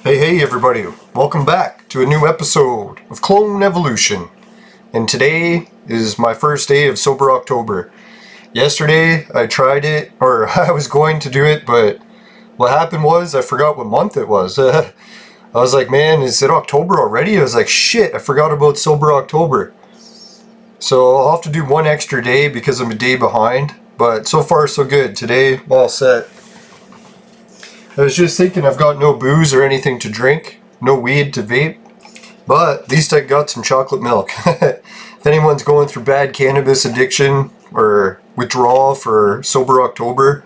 Hey everybody, welcome back to a new episode of Clone Evolution. And today is my first day of Sober October. Yesterday I tried it, or I was going to do it, but what happened was I forgot what month it was. I was like, man, is it October already? I was like, shit, I forgot about Sober October. So I'll have to do one extra day because I'm a day behind, but so far so good. Today, all set. I was just thinking I've got no booze or anything to drink, no weed to vape, but at least I got some chocolate milk. If anyone's going through bad cannabis addiction or withdrawal for Sober October,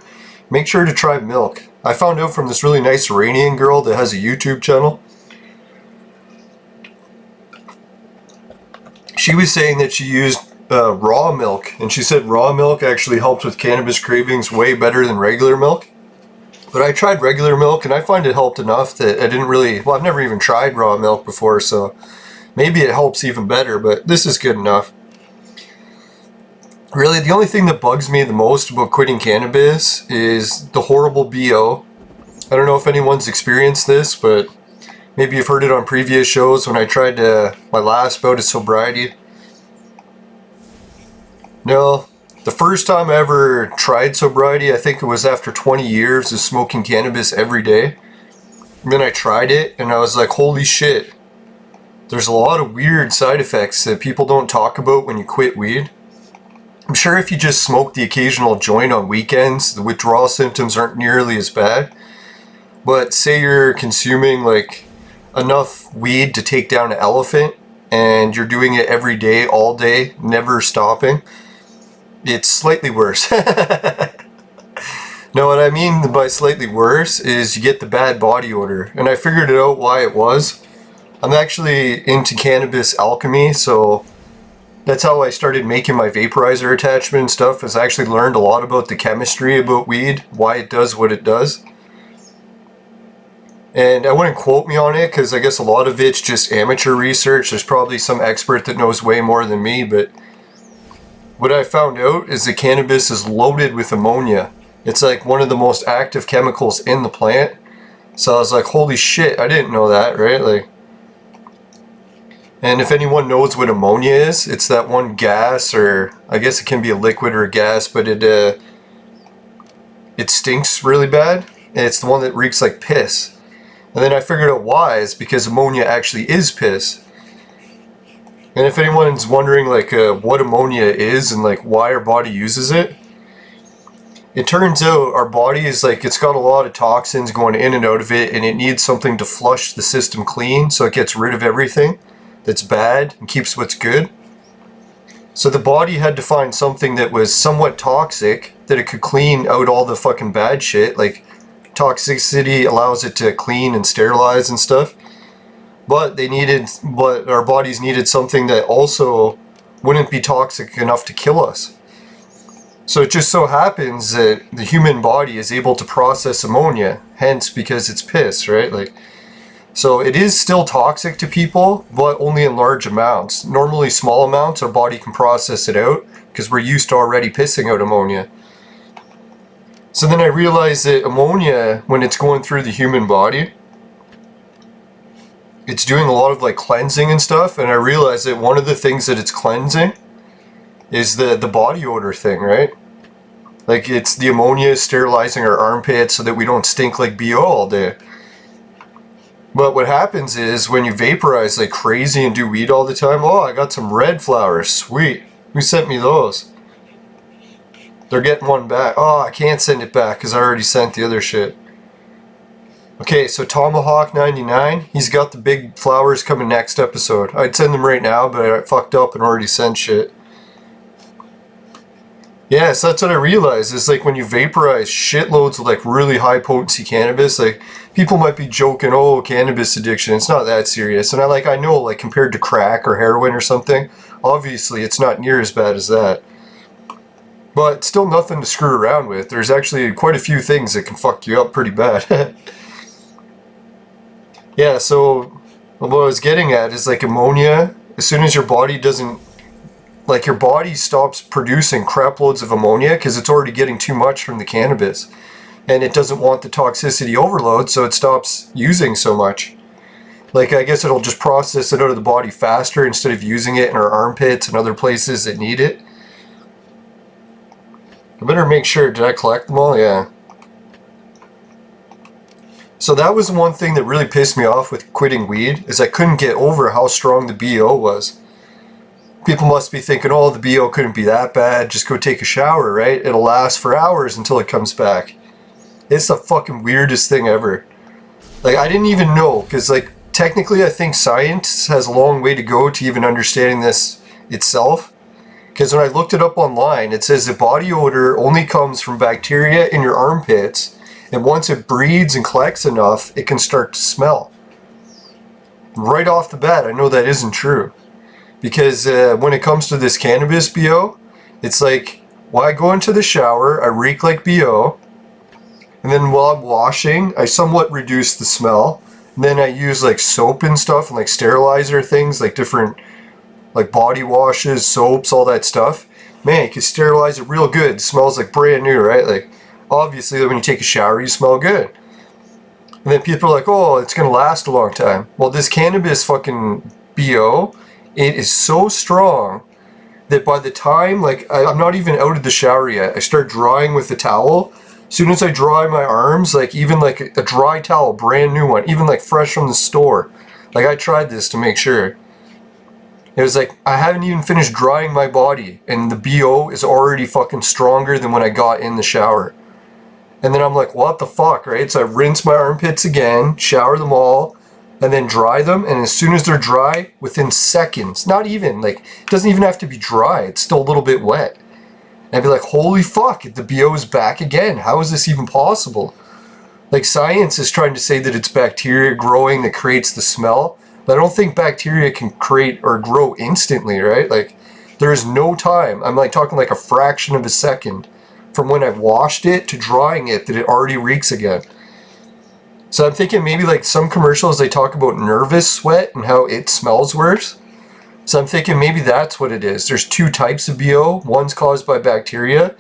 make sure to try milk. I found out from this really nice Iranian girl that has a YouTube channel. She was saying that she used raw milk, and she said raw milk actually helped with cannabis cravings way better than regular milk. But I tried regular milk and I find it helped enough that I didn't really, well, I've never even tried raw milk before, so maybe it helps even better, but this is good enough. Really, the only thing that bugs me the most about quitting cannabis is the horrible BO. I don't know if anyone's experienced this, but maybe you've heard it on previous shows when I tried my last bout of sobriety. No. The first time I ever tried sobriety, I think it was after 20 years of smoking cannabis every day. And then I tried it and I was like, holy shit. There's a lot of weird side effects that people don't talk about when you quit weed. I'm sure if you just smoke the occasional joint on weekends, the withdrawal symptoms aren't nearly as bad. But say you're consuming like enough weed to take down an elephant and you're doing it every day, all day, never stopping. It's slightly worse. Now what I mean by slightly worse is you get the bad body odor. And I figured it out why it was. I'm actually into cannabis alchemy, so that's how I started making my vaporizer attachment and stuff, is I actually learned a lot about the chemistry about weed, why it does what it does. And I wouldn't quote me on it, because I guess a lot of it's just amateur research. There's probably some expert that knows way more than me, but what I found out is that cannabis is loaded with ammonia. It's like one of the most active chemicals in the plant. So I was like, holy shit, I didn't know that, right? Like, and if anyone knows what ammonia is, it's that one gas, or I guess it can be a liquid or a gas, but it stinks really bad. And it's the one that reeks like piss. And then I figured out why. It's because ammonia actually is piss. And if anyone's wondering like what ammonia is and like why our body uses it, it turns out our body is like, it's got a lot of toxins going in and out of it, and it needs something to flush the system clean, so it gets rid of everything that's bad and keeps what's good. So the body had to find something that was somewhat toxic, that it could clean out all the fucking bad shit. Like toxicity allows it to clean and sterilize and stuff. But our bodies needed something that also wouldn't be toxic enough to kill us. So it just so happens that the human body is able to process ammonia, hence because it's piss, right? Like, so it is still toxic to people, but only in large amounts. Normally small amounts, our body can process it out because we're used to already pissing out ammonia. So then I realized that ammonia, when it's going through the human body, it's doing a lot of like cleansing and stuff, and I realized that one of the things that it's cleansing is the body odor thing, right? Like it's the ammonia sterilizing our armpits so that we don't stink like BO all day. But what happens is when you vaporize like crazy and do weed all the time, oh, I got some red flowers, sweet. Who sent me those? They're getting one back. Oh, I can't send it back because I already sent the other shit. Okay, so Tomahawk 99, he's got the big flowers coming next episode. I'd send them right now, but I fucked up and already sent shit. Yeah, so that's what I realized. It's like when you vaporize shitloads of like really high potency cannabis, like people might be joking, oh, cannabis addiction, it's not that serious. And I know like compared to crack or heroin or something, obviously it's not near as bad as that. But still nothing to screw around with. There's actually quite a few things that can fuck you up pretty bad. Yeah, so what I was getting at is like ammonia, as soon as your body doesn't, like your body stops producing crap loads of ammonia because it's already getting too much from the cannabis. and it doesn't want the toxicity overload, so it stops using so much. Like, I guess it'll just process it out of the body faster instead of using it in our armpits and other places that need it. I better make sure, did I collect them all? Yeah. So that was one thing that really pissed me off with quitting weed, is I couldn't get over how strong the BO was. People must be thinking, oh, the BO couldn't be that bad, just go take a shower, right? It'll last for hours until it comes back. It's the fucking weirdest thing ever. Like, I didn't even know, because, like, technically I think science has a long way to go to even understanding this itself. Because when I looked it up online, it says that body odor only comes from bacteria in your armpits, and once it breeds and collects enough, it can start to smell. Right off the bat, I know that isn't true. Because when it comes to this cannabis BO, it's like, well, I go into the shower, I reek like BO, and then while I'm washing, I somewhat reduce the smell. And then I use like soap and stuff, and like sterilizer things, like different like body washes, soaps, all that stuff. Man, you can sterilize it real good. It smells like brand new, right? Like, obviously when you take a shower, you smell good. And then people are like, oh, it's going to last a long time. Well, this cannabis fucking BO, it is so strong that by the time, like, I'm not even out of the shower yet, I start drying with the towel. As soon as I dry my arms, like even like a dry towel, brand new one, even like fresh from the store. Like, I tried this to make sure. It was like, I haven't even finished drying my body, and the BO is already fucking stronger than when I got in the shower. And then I'm like, what the fuck, right? So I rinse my armpits again, shower them all, and then dry them, and as soon as they're dry, within seconds, not even, like, it doesn't even have to be dry, it's still a little bit wet. And I'd be like, holy fuck, the BO is back again. How is this even possible? Like, science is trying to say that it's bacteria growing that creates the smell, but I don't think bacteria can create or grow instantly, right? Like, there is no time. I'm like talking like a fraction of a second from when I washed it to drying it that it already reeks again. So I'm thinking maybe like some commercials, they talk about nervous sweat and how it smells worse. So I'm thinking maybe that's what it is. There's two types of BO. One's caused by bacteria,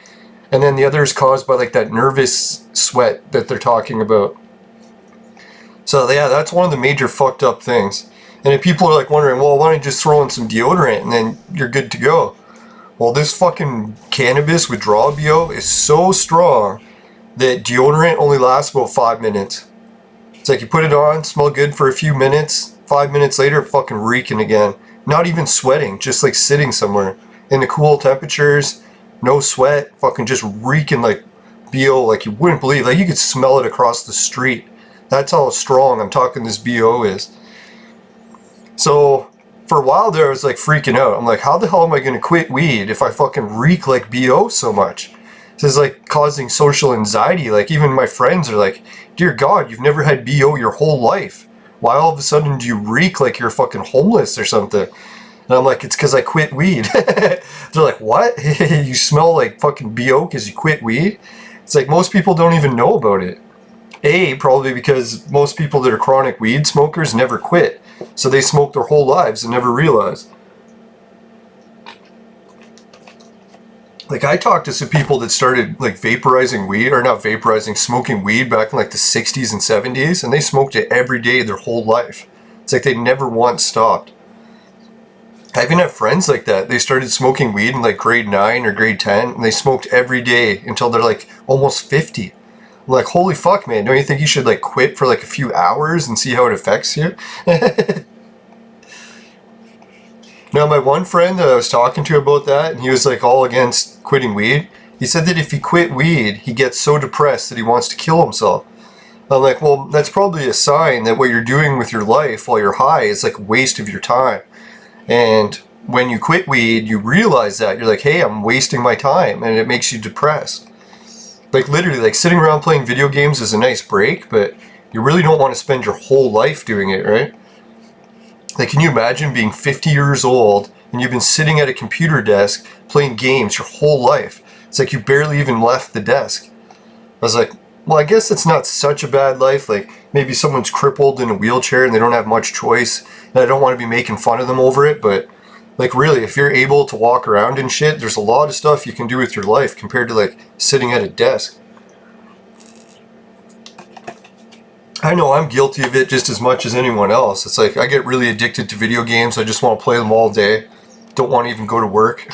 and then the other is caused by like that nervous sweat that they're talking about. So yeah, that's one of the major fucked up things. And if people are like wondering, well, why don't you just throw in some deodorant and then you're good to go? Well, this fucking cannabis withdrawal BO is so strong that deodorant only lasts about 5 minutes. It's like you put it on, smell good for a few minutes, 5 minutes later, fucking reeking again. Not even sweating, just like sitting somewhere in the cool temperatures, no sweat, fucking just reeking like BO, like you wouldn't believe. Like, you could smell it across the street. That's how strong I'm talking this BO is. So for a while there, I was like freaking out. I'm like, how the hell am I going to quit weed if I fucking reek like BO so much? This is like causing social anxiety. Like, even my friends are like, dear God, you've never had BO your whole life. Why all of a sudden do you reek like you're fucking homeless or something? And I'm like, it's because I quit weed. They're like, what? You smell like fucking BO because you quit weed? It's like, most people don't even know about it. Probably because most people that are chronic weed smokers never quit. So they smoke their whole lives and never realize. Like, I talked to some people that started like vaporizing weed, or not vaporizing, smoking weed back in like the 60s and 70s, and they smoked it every day their whole life. It's like they never once stopped. I even have friends like that. They started smoking weed in like grade 9 or grade 10, and they smoked every day until they're like almost 50. I'm like, holy fuck, man, don't you think you should like quit for like a few hours and see how it affects you? Now, my one friend that I was talking to about that, and he was like all against quitting weed, he said that if he quit weed, he gets so depressed that he wants to kill himself. I'm like, well, that's probably a sign that what you're doing with your life while you're high is like a waste of your time. And when you quit weed, you realize that. You're like, hey, I'm wasting my time, and it makes you depressed. Like, literally, like, sitting around playing video games is a nice break, but you really don't want to spend your whole life doing it, right? Like, can you imagine being 50 years old and you've been sitting at a computer desk playing games your whole life? It's like you barely even left the desk. I was like, well, I guess it's not such a bad life. Like, maybe someone's crippled in a wheelchair and they don't have much choice, and I don't want to be making fun of them over it, but like, really, if you're able to walk around and shit, there's a lot of stuff you can do with your life compared to like sitting at a desk. I know I'm guilty of it just as much as anyone else. It's like I get really addicted to video games. I just want to play them all day. Don't want to even go to work.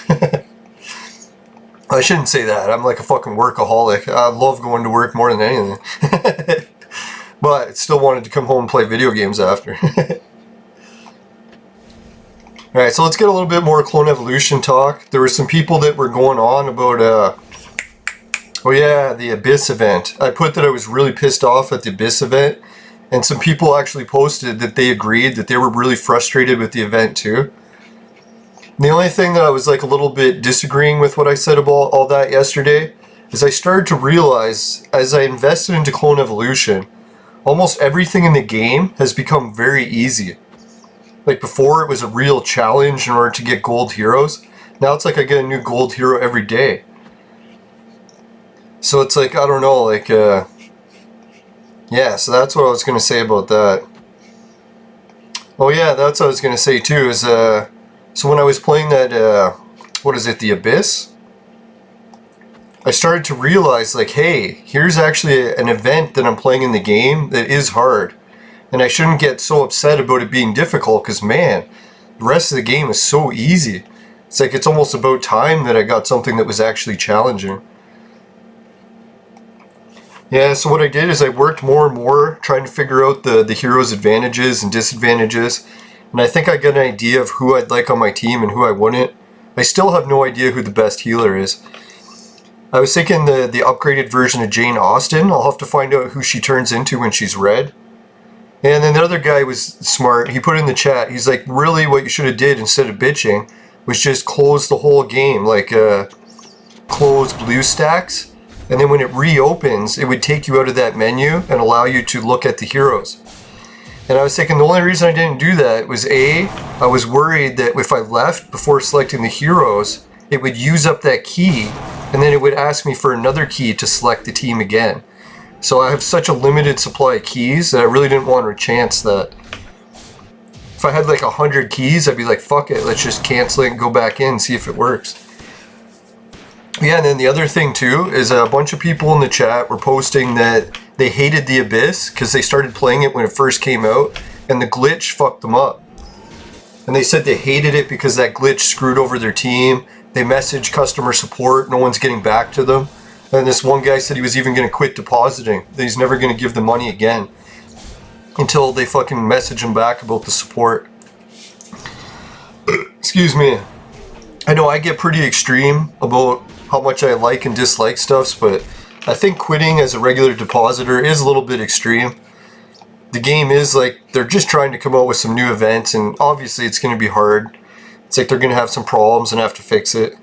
I shouldn't say that. I'm like a fucking workaholic. I love going to work more than anything. But I still wanted to come home and play video games after. Alright, so let's get a little bit more Clone Evolution talk. There were some people that were going on about, oh yeah, the Abyss event. I put that I was really pissed off at the Abyss event, and some people actually posted that they agreed that they were really frustrated with the event too. And the only thing that I was like a little bit disagreeing with what I said about all that yesterday is I started to realize as I invested into Clone Evolution, almost everything in the game has become very easy. Like before it was a real challenge in order to get gold heroes. Now it's like I get a new gold hero every day. So it's like, I don't know, like, yeah, so that's what I was going to say about that. Oh yeah, that's what I was going to say too, is, so when I was playing that, what is it, the Abyss? I started to realize, like, hey, here's actually an event that I'm playing in the game that is hard. And I shouldn't get so upset about it being difficult, because man, the rest of the game is so easy. It's like it's almost about time that I got something that was actually challenging. Yeah, so what I did is I worked more and more trying to figure out the hero's advantages and disadvantages. And I think I got an idea of who I'd like on my team and who I wouldn't. I still have no idea who the best healer is. I was thinking the upgraded version of Jane Austen. I'll have to find out who she turns into when she's red. And then the other guy was smart. He put in the chat, he's like, really what you should have did instead of bitching was just close the whole game, like close BlueStacks. And then when it reopens, it would take you out of that menu and allow you to look at the heroes. And I was thinking the only reason I didn't do that was I was worried that if I left before selecting the heroes, it would use up that key, and then it would ask me for another key to select the team again. So I have such a limited supply of keys that I really didn't want to chance that. If I had like 100 keys, I'd be like, fuck it, let's just cancel it and go back in and see if it works. Yeah, and then the other thing too is a bunch of people in the chat were posting that they hated the Abyss because they started playing it when it first came out and the glitch fucked them up. And they said they hated it because that glitch screwed over their team. They messaged customer support, no one's getting back to them. And this one guy said he was even going to quit depositing, that he's never going to give the money again until they fucking message him back about the support. Excuse me. I know I get pretty extreme about how much I like and dislike stuffs, but I think quitting as a regular depositor is a little bit extreme. The game is like, they're just trying to come out with some new events, and obviously it's going to be hard. It's like they're going to have some problems and have to fix it.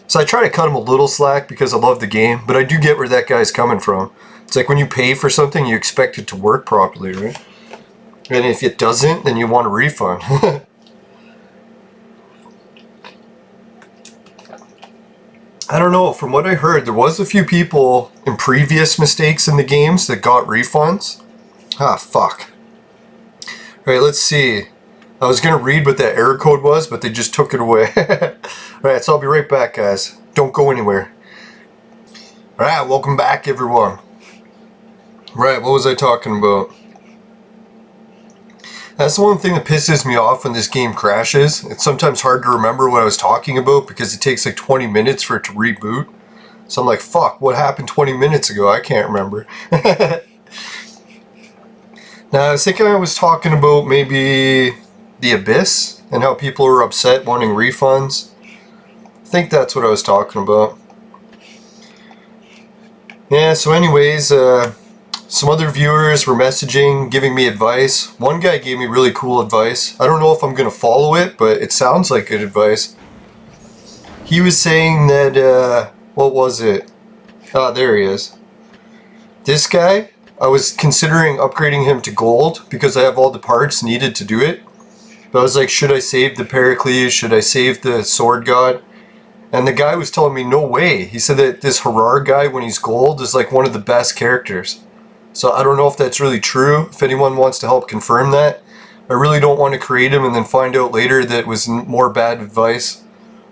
So I try to cut him a little slack because I love the game, but I do get where that guy's coming from. It's like when you pay for something, you expect it to work properly, right? And if it doesn't, then you want a refund. I don't know, from what I heard, there was a few people in previous mistakes in the games that got refunds. Ah, fuck. Alright, let's see. I was going to read what that error code was, but they just took it away. Alright, so I'll be right back, guys. Don't go anywhere. Alright, welcome back, everyone. Right, what was I talking about? That's the one thing that pisses me off when this game crashes. It's sometimes hard to remember what I was talking about because it takes like 20 minutes for it to reboot. So I'm like, fuck, what happened 20 minutes ago? I can't remember. Now, I was thinking I was talking about maybe the Abyss and how people are upset wanting refunds. I think that's what I was talking about. Yeah, so anyways, some other viewers were messaging, giving me advice. One guy gave me really cool advice. I don't know if I'm going to follow it, but it sounds like good advice. He was saying that, what was it? Ah, there he is. This guy, I was considering upgrading him to gold because I have all the parts needed to do it. But I was like, should I save the Pericles? Should I save the Sword God? And the guy was telling me, no way. He said that this Harar guy, when he's gold, is like one of the best characters. So I don't know if that's really true. If anyone wants to help confirm that. I really don't want to create him and then find out later that it was more bad advice.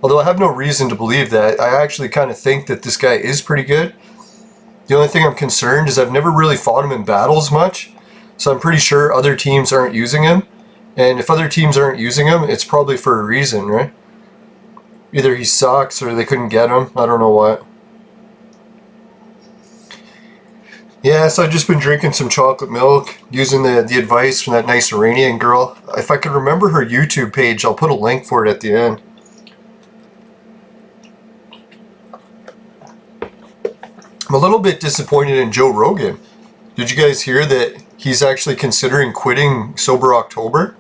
Although I have no reason to believe that. I actually kind of think that this guy is pretty good. The only thing I'm concerned is I've never really fought him in battles much, so I'm pretty sure other teams aren't using him. And if other teams aren't using him, it's probably for a reason, right? Either he sucks or they couldn't get him. I don't know what. Yeah, so I've just been drinking some chocolate milk, using the advice from that nice Iranian girl. If I could remember her YouTube page, I'll put a link for it at the end. I'm a little bit disappointed in Joe Rogan. Did you guys hear that he's actually considering quitting Sober October?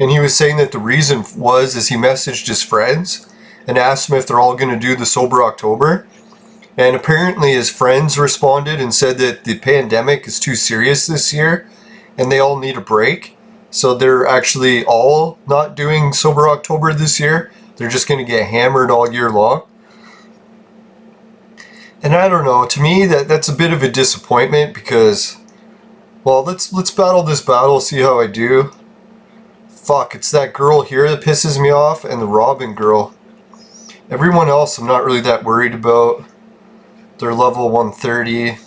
And he was saying that the reason is he messaged his friends and asked them if they're all going to do the Sober October. And apparently his friends responded and said that the pandemic is too serious this year and they all need a break. So they're actually all not doing Sober October this year. They're just going to get hammered all year long. And I don't know, to me that's a bit of a disappointment because, well, let's battle this battle, see how I do. Fuck, it's that girl here that pisses me off and the Robin girl. Everyone else I'm not really that worried about. They're level 130.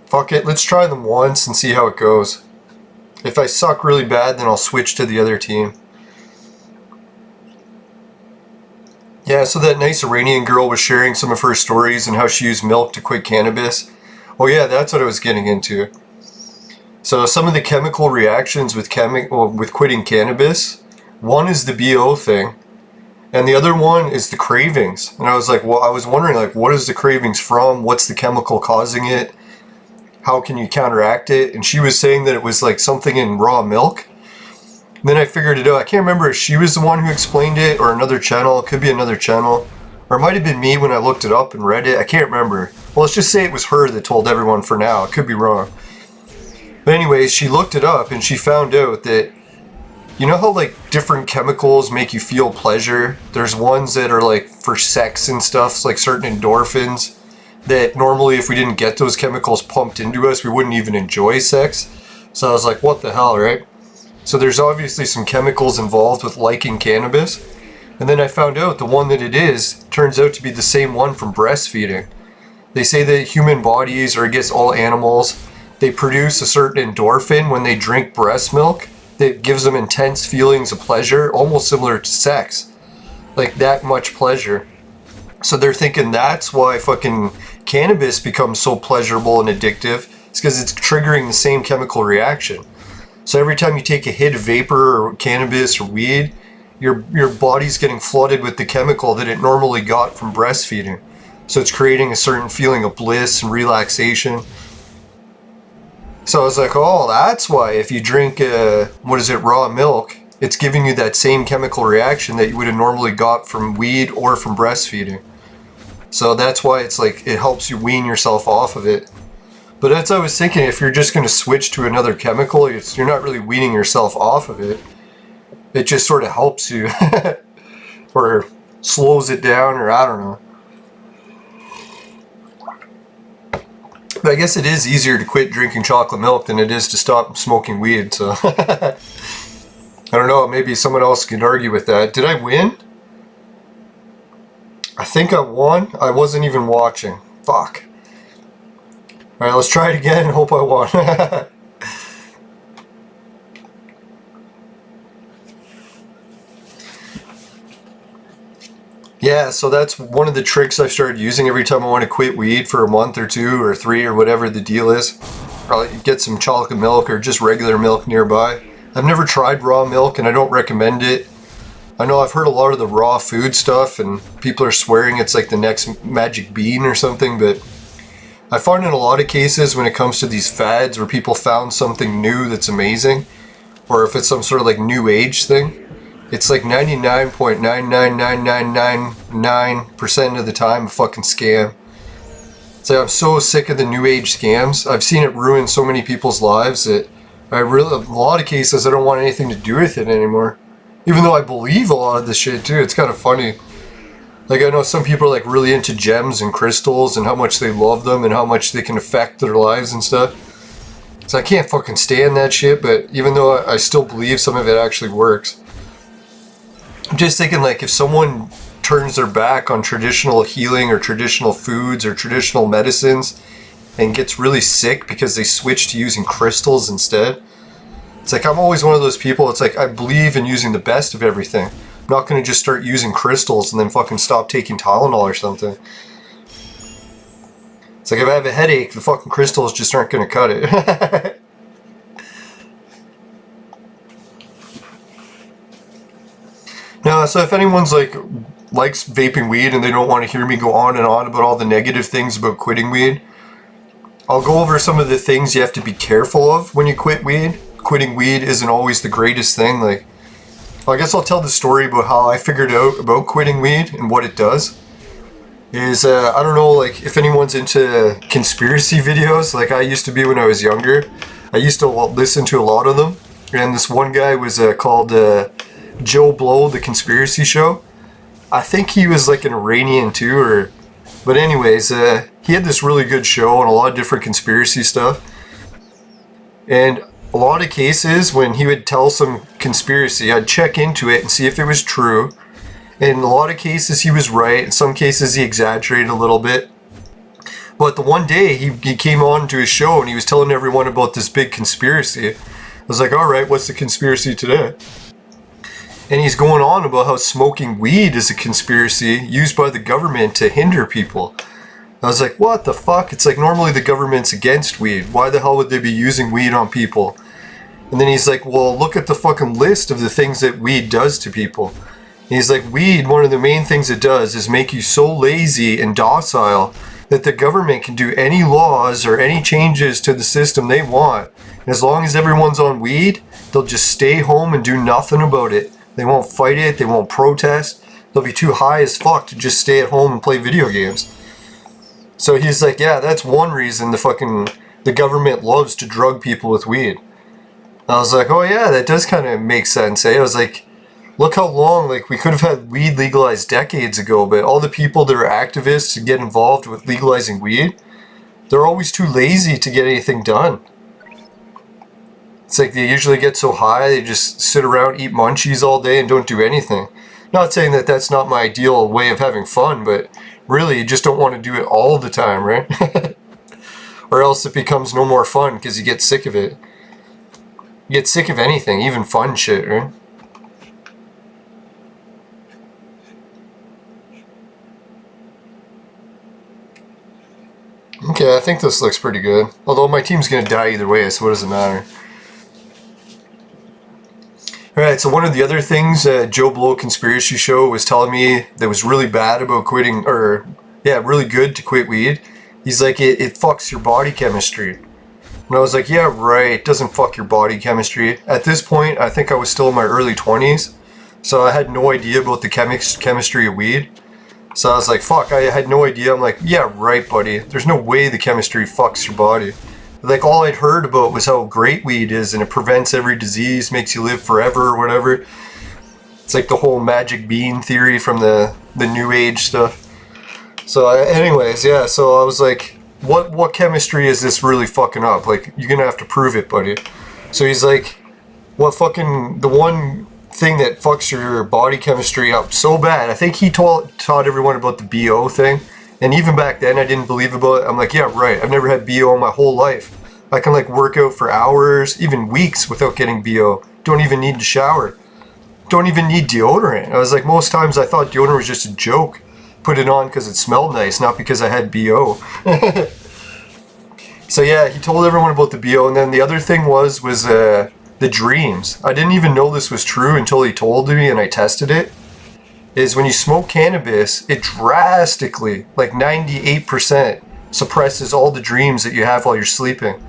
Fuck it, let's try them once and see how it goes. If I suck really bad, then I'll switch to the other team. Yeah, so that nice Iranian girl was sharing some of her stories and how she used milk to quit cannabis. Oh yeah, that's what I was getting into. So some of the chemical reactions with quitting cannabis, one is the BO thing, and the other one is the cravings. And I was like, well, I was wondering, like, what is the cravings from? What's the chemical causing it? How can you counteract it? And she was saying that it was like something in raw milk. And then I figured it out. I can't remember if she was the one who explained it or another channel. It could be another channel. Or it might have been me when I looked it up and read it. I can't remember. Well, let's just say it was her that told everyone for now. It could be wrong. But anyways, she looked it up and she found out that, you know how like different chemicals make you feel pleasure? There's ones that are like for sex and stuff, it's like certain endorphins that normally if we didn't get those chemicals pumped into us, we wouldn't even enjoy sex. So I was like, what the hell, right? So there's obviously some chemicals involved with liking cannabis. And then I found out the one that it is turns out to be the same one from breastfeeding. They say that human bodies, or I guess all animals, they produce a certain endorphin when they drink breast milk that gives them intense feelings of pleasure, almost similar to sex. Like that much pleasure. So they're thinking that's why fucking cannabis becomes so pleasurable and addictive. It's because it's triggering the same chemical reaction. So every time you take a hit of vapor or cannabis or weed, your body's getting flooded with the chemical that it normally got from breastfeeding. So it's creating a certain feeling of bliss and relaxation. So I was like, oh, that's why if you drink, raw milk, it's giving you that same chemical reaction that you would have normally got from weed or from breastfeeding. So that's why it's like, it helps you wean yourself off of it. But that's what I was thinking, if you're just going to switch to another chemical, you're not really weaning yourself off of it. It just sort of helps you. Or slows it down, or I don't know. But I guess it is easier to quit drinking chocolate milk than it is to stop smoking weed, so... I don't know, maybe someone else can argue with that. Did I win? I think I won. I wasn't even watching. Fuck. Alright, let's try it again and hope I won. Yeah, so that's one of the tricks I've started using every time I want to quit weed for a month or 2 or 3 or whatever the deal is. Probably get some chocolate milk or just regular milk nearby. I've never tried raw milk and I don't recommend it. I know I've heard a lot of the raw food stuff and people are swearing it's like the next magic bean or something, but I find in a lot of cases when it comes to these fads where people found something new that's amazing, or if it's some sort of like new age thing, it's like 99.99999% of the time a fucking scam. It's like I'm so sick of the new age scams. I've seen it ruin so many people's lives that in a lot of cases I don't want anything to do with it anymore. Even though I believe a lot of this shit too, it's kind of funny. Like I know some people are like really into gems and crystals and how much they love them and how much they can affect their lives and stuff. So I can't fucking stand that shit, but even though I still believe some of it actually works. I'm just thinking like if someone turns their back on traditional healing or traditional foods or traditional medicines and gets really sick because they switch to using crystals instead. It's like I'm always one of those people, it's like I believe in using the best of everything. I'm not going to just start using crystals and then fucking stop taking Tylenol or something. It's like if I have a headache, the fucking crystals just aren't going to cut it. No, so if anyone's likes vaping weed and they don't want to hear me go on and on about all the negative things about quitting weed, I'll go over some of the things you have to be careful of when you quit weed. Quitting weed isn't always the greatest thing. Like, I guess I'll tell the story about how I figured out about quitting weed and what it does. Is, I don't know, like, if anyone's into conspiracy videos, like I used to be when I was younger. I used to listen to a lot of them. And this one guy was called Joe Blow, the Conspiracy Show. I think he was like an Iranian too, but anyways, he had this really good show on a lot of different conspiracy stuff. And a lot of cases when he would tell some conspiracy, I'd check into it and see if it was true. And in a lot of cases he was right. In some cases he exaggerated a little bit. But the one day he came on to his show and he was telling everyone about this big conspiracy. I was like, alright, what's the conspiracy today? And he's going on about how smoking weed is a conspiracy used by the government to hinder people. I was like, what the fuck? It's like normally the government's against weed. Why the hell would they be using weed on people? And then he's like, well, look at the fucking list of the things that weed does to people. And he's like, weed, one of the main things it does is make you so lazy and docile that the government can do any laws or any changes to the system they want. And as long as everyone's on weed, they'll just stay home and do nothing about it. They won't fight it, they won't protest. They'll be too high as fuck to just stay at home and play video games. So he's like, yeah, that's one reason the government loves to drug people with weed. I was like, oh yeah, that does kind of make sense, eh? I was like, look how long, like, we could have had weed legalized decades ago, but all the people that are activists and get involved with legalizing weed, they're always too lazy to get anything done. It's like they usually get so high, they just sit around, eat munchies all day and don't do anything. Not saying that that's not my ideal way of having fun, but really you just don't want to do it all the time, right? Or else it becomes no more fun because you get sick of it. You get sick of anything, even fun shit, right? Okay, I think this looks pretty good. Although my team's gonna die either way, so what does it matter? Alright, so one of the other things Joe Blow Conspiracy Show was telling me that was really bad about quitting, or yeah, really good to quit weed. He's like, it fucks your body chemistry. And I was like, yeah, right, it doesn't fuck your body chemistry. At this point, I think I was still in my early 20s, so I had no idea about the chemistry of weed. So I was like, fuck, I had no idea. I'm like, yeah, right, buddy. There's no way the chemistry fucks your body. Like, all I'd heard about was how great weed is and it prevents every disease, makes you live forever or whatever. It's like the whole magic bean theory from the new age stuff. So anyways, yeah, so I was like, what chemistry is this really fucking up? Like, you're gonna have to prove it, buddy. So he's like, the one thing that fucks your body chemistry up so bad, I think he taught everyone about the BO thing. And even back then, I didn't believe about it. I'm like, yeah, right. I've never had BO in my whole life. I can like work out for hours, even weeks without getting BO. Don't even need to shower. Don't even need deodorant. I was like, most times I thought deodorant was just a joke. Put it on because it smelled nice, not because I had BO. So yeah, he told everyone about the BO. And then the other thing was the dreams. I didn't even know this was true until he told me and I tested it. Is when you smoke cannabis, it drastically, like 98%, suppresses all the dreams that you have while you're sleeping.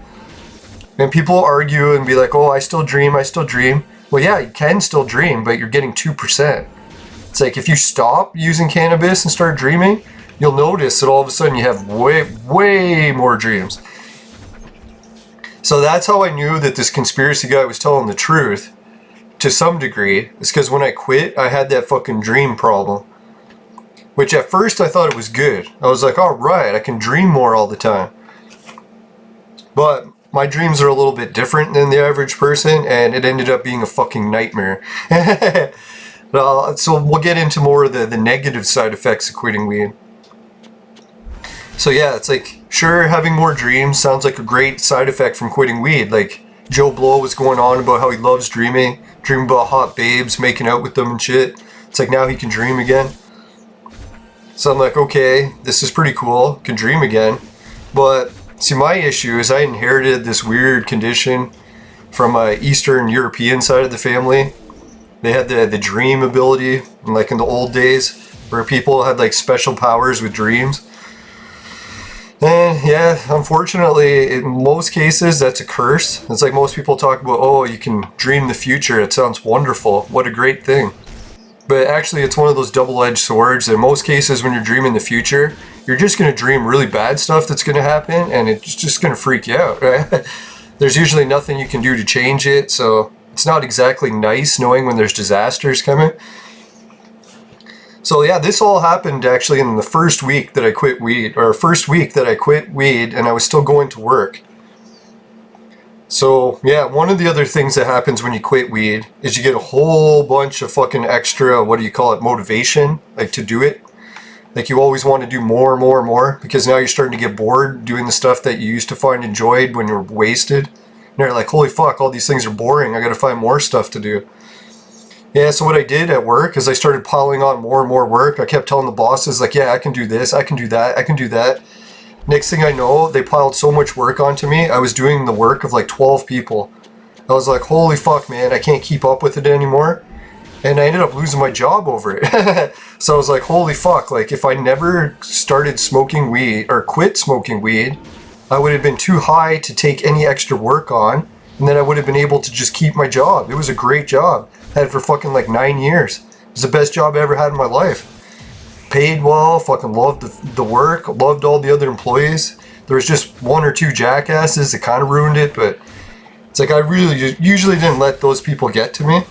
And people argue and be like, oh, I still dream. Well, yeah, you can still dream, but you're getting 2%. It's like if you stop using cannabis and start dreaming, you'll notice that all of a sudden you have way more dreams. So that's how I knew that this conspiracy guy was telling the truth. To some degree, it's because when I quit, I had that fucking dream problem. Which at first I thought it was good. I was like, alright, I can dream more all the time. But my dreams are a little bit different than the average person, and it ended up being a fucking nightmare. So we'll get into more of the negative side effects of quitting weed. So yeah, it's like, sure, having more dreams sounds like a great side effect from quitting weed. Like, Joe Blow was going on about how he loves dreaming about hot babes, making out with them and shit. It's like, now he can dream again. So I'm like, okay, this is pretty cool, can dream again. But see, my issue is I inherited this weird condition from Eastern European side of the family. They had the dream ability, like in the old days, where people had like special powers with dreams. And yeah, unfortunately, in most cases, that's a curse. It's like most people talk about, oh, you can dream the future. It sounds wonderful. What a great thing. But actually, it's one of those double-edged swords. In most cases, when you're dreaming the future, you're just going to dream really bad stuff that's going to happen, and it's just going to freak you out, right? There's usually nothing you can do to change it, so it's not exactly nice knowing when there's disasters coming. So yeah, this all happened actually in the first week that I quit weed, or first week that I quit weed and I was still going to work. So yeah, one of the other things that happens when you quit weed is you get a whole bunch of fucking extra, what do you call it, motivation, like to do it. Like you always want to do more and more and more because now you're starting to get bored doing the stuff that you used to find enjoyed when you were wasted. And you're like, holy fuck, all these things are boring. I gotta find more stuff to do. Yeah, so what I did at work is I started piling on more and more work. I kept telling the bosses, like, yeah, I can do this, I can do that, I can do that. Next thing I know, they piled so much work onto me, I was doing the work of like 12 people. I was like, holy fuck, man, I can't keep up with it anymore. And I ended up losing my job over it. So I was like, holy fuck, like if I never started smoking weed, or quit smoking weed, I would have been too high to take any extra work on, and then I would have been able to just keep my job. It was a great job. Had it for fucking like 9 years. It was the best job I ever had in my life. Paid well, fucking loved the work, loved all the other employees. There was just one or two jackasses that kind of ruined it, but it's like I really usually didn't let those people get to me.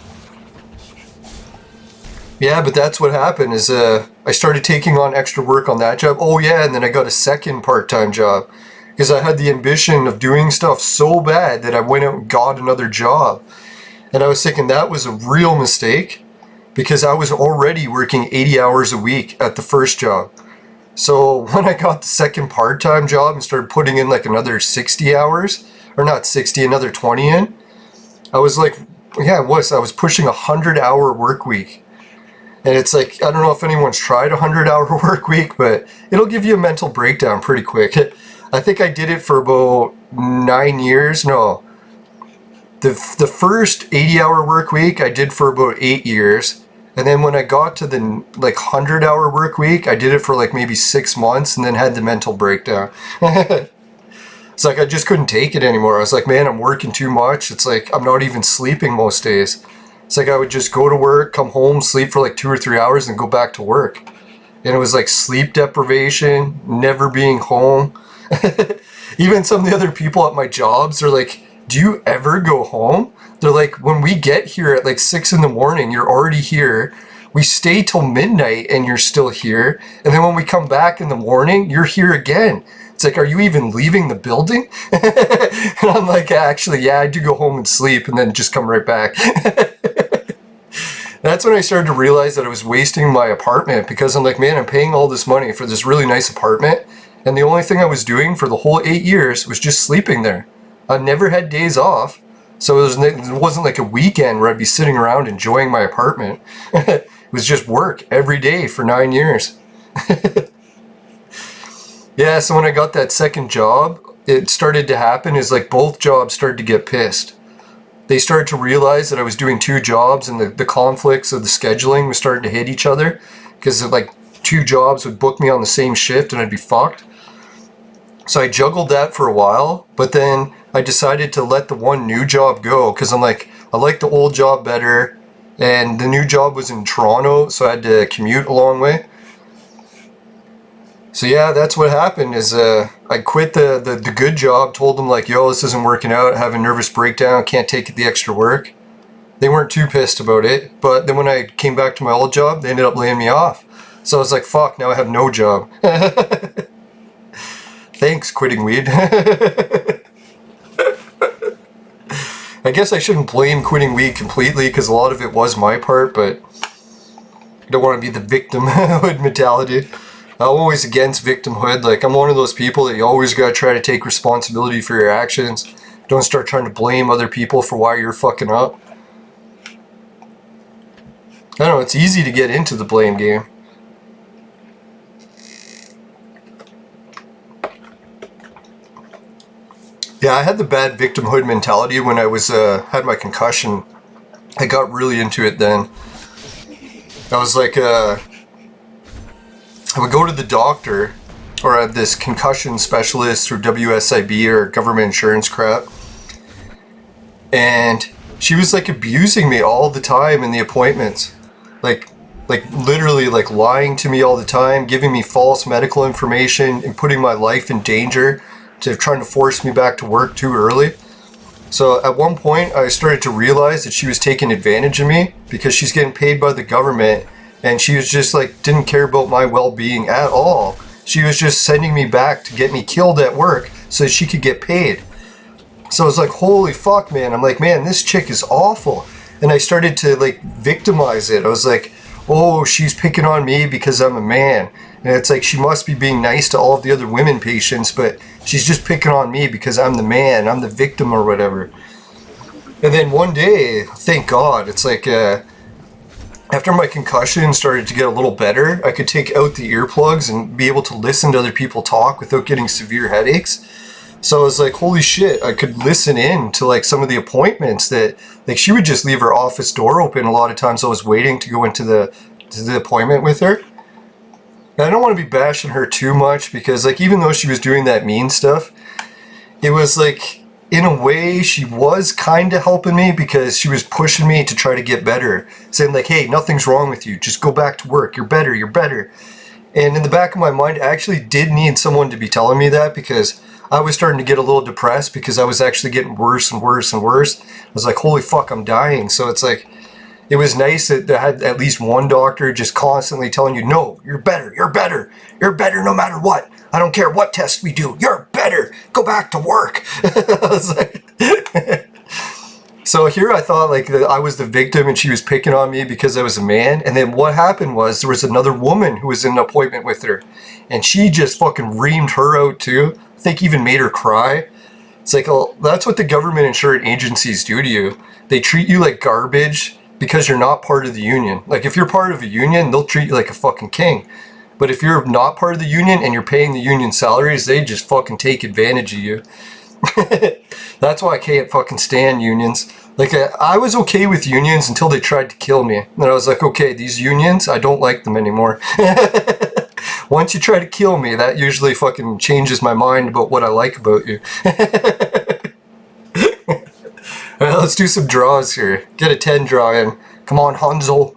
Yeah, but that's what happened is I started taking on extra work on that job. Oh yeah, and then I got a second part-time job because I had the ambition of doing stuff so bad that I went out and got another job. And I was thinking that was a real mistake because I was already working 80 hours a week at the first job. So when I got the second part-time job and started putting in like another 60 hours, or not 60, another 20 in, I was like, yeah, I was pushing 100-hour work week. And it's like, I don't know if anyone's tried a 100-hour work week, but it'll give you a mental breakdown pretty quick. I think I did it for about 9 years. No. The first 80-hour work week I did for about 8 years, and then when I got to the like 100-hour work week, I did it for like maybe 6 months, and then had the mental breakdown. It's like I just couldn't take it anymore. I was like, man, I'm working too much. It's like I'm not even sleeping most days. It's like I would just go to work, come home, sleep for like 2 or 3 hours, and go back to work. And it was like sleep deprivation, never being home. Even some of the other people at my jobs are like, do you ever go home? They're like, when we get here at like 6 in the morning, you're already here. We stay till midnight and you're still here. And then when we come back in the morning, you're here again. It's like, are you even leaving the building? And I'm like, actually, yeah, I do go home and sleep and then just come right back. That's when I started to realize that I was wasting my apartment because I'm like, man, I'm paying all this money for this really nice apartment. And the only thing I was doing for the whole 8 years was just sleeping there. I never had days off, so it wasn't like a weekend where I'd be sitting around enjoying my apartment. It was just work every day for 9 years. Yeah, so when I got that second job, it started to happen is like both jobs started to get pissed. They started to realize that I was doing 2 jobs and the conflicts of the scheduling was starting to hit each other because like 2 jobs would book me on the same shift and I'd be fucked. So I juggled that for a while, but then I decided to let the one new job go because I'm like, I like the old job better, and the new job was in Toronto, so I had to commute a long way. So yeah, that's what happened is I quit the good job, told them like, yo, this isn't working out, I have a nervous breakdown, can't take the extra work. They weren't too pissed about it, but then when I came back to my old job, they ended up laying me off. So I was like, fuck, now I have no job. Thanks, quitting weed. I guess I shouldn't blame quitting weed completely because a lot of it was my part, but don't want to be the victimhood mentality. I'm always against victimhood. Like, I'm one of those people that you always gotta try to take responsibility for your actions. Don't start trying to blame other people for why you're fucking up. I don't know, it's easy to get into the blame game. Yeah, I had the bad victimhood mentality when I was had my concussion. I got really into it then. I was like, I would go to the doctor or this concussion specialist through WSIB or government insurance crap, and she was like abusing me all the time in the appointments, like literally like lying to me all the time, giving me false medical information and putting my life in danger, to trying to force me back to work too early. So at one point I started to realize that she was taking advantage of me because she's getting paid by the government, and she was just like didn't care about my well-being at all. She was just sending me back to get me killed at work so that she could get paid. So I was like, holy fuck, man. I'm like, man, this chick is awful. And I started to like victimize it. I was like, oh, she's picking on me because I'm a man. And it's like she must be being nice to all of the other women patients, but she's just picking on me because I'm the man, I'm the victim or whatever. And then one day, thank God, it's like after my concussion started to get a little better, I could take out the earplugs and be able to listen to other people talk without getting severe headaches. So I was like, holy shit, I could listen in to like some of the appointments that, like, she would just leave her office door open a lot of times. I was waiting to go into the appointment with her. And I don't want to be bashing her too much because, like, even though she was doing that mean stuff, it was like, in a way, she was kind of helping me because she was pushing me to try to get better. Saying like, hey, nothing's wrong with you. Just go back to work. You're better. You're better. And in the back of my mind, I actually did need someone to be telling me that because I was starting to get a little depressed because I was actually getting worse and worse and worse. I was like, holy fuck, I'm dying. So it's like, it was nice that I had at least one doctor just constantly telling you, no, you're better. You're better. You're better no matter what. I don't care what test we do. You're better. Go back to work. I was like, so here I thought like that I was the victim and she was picking on me because I was a man. And then what happened was there was another woman who was in an appointment with her, and she just fucking reamed her out too. I think even made her cry. It's like, oh, that's what the government insurance agencies do to you. They treat you like garbage because you're not part of the union. Like, if you're part of a union, they'll treat you like a fucking king. But if you're not part of the union and you're paying the union salaries, they just fucking take advantage of you. That's why I can't fucking stand unions. Like, I was okay with unions until they tried to kill me. And I was like, okay, these unions, I don't like them anymore. Once you try to kill me, that usually fucking changes my mind about what I like about you. Alright, let's do some draws here. Get a 10 draw in. Come on, Honzo.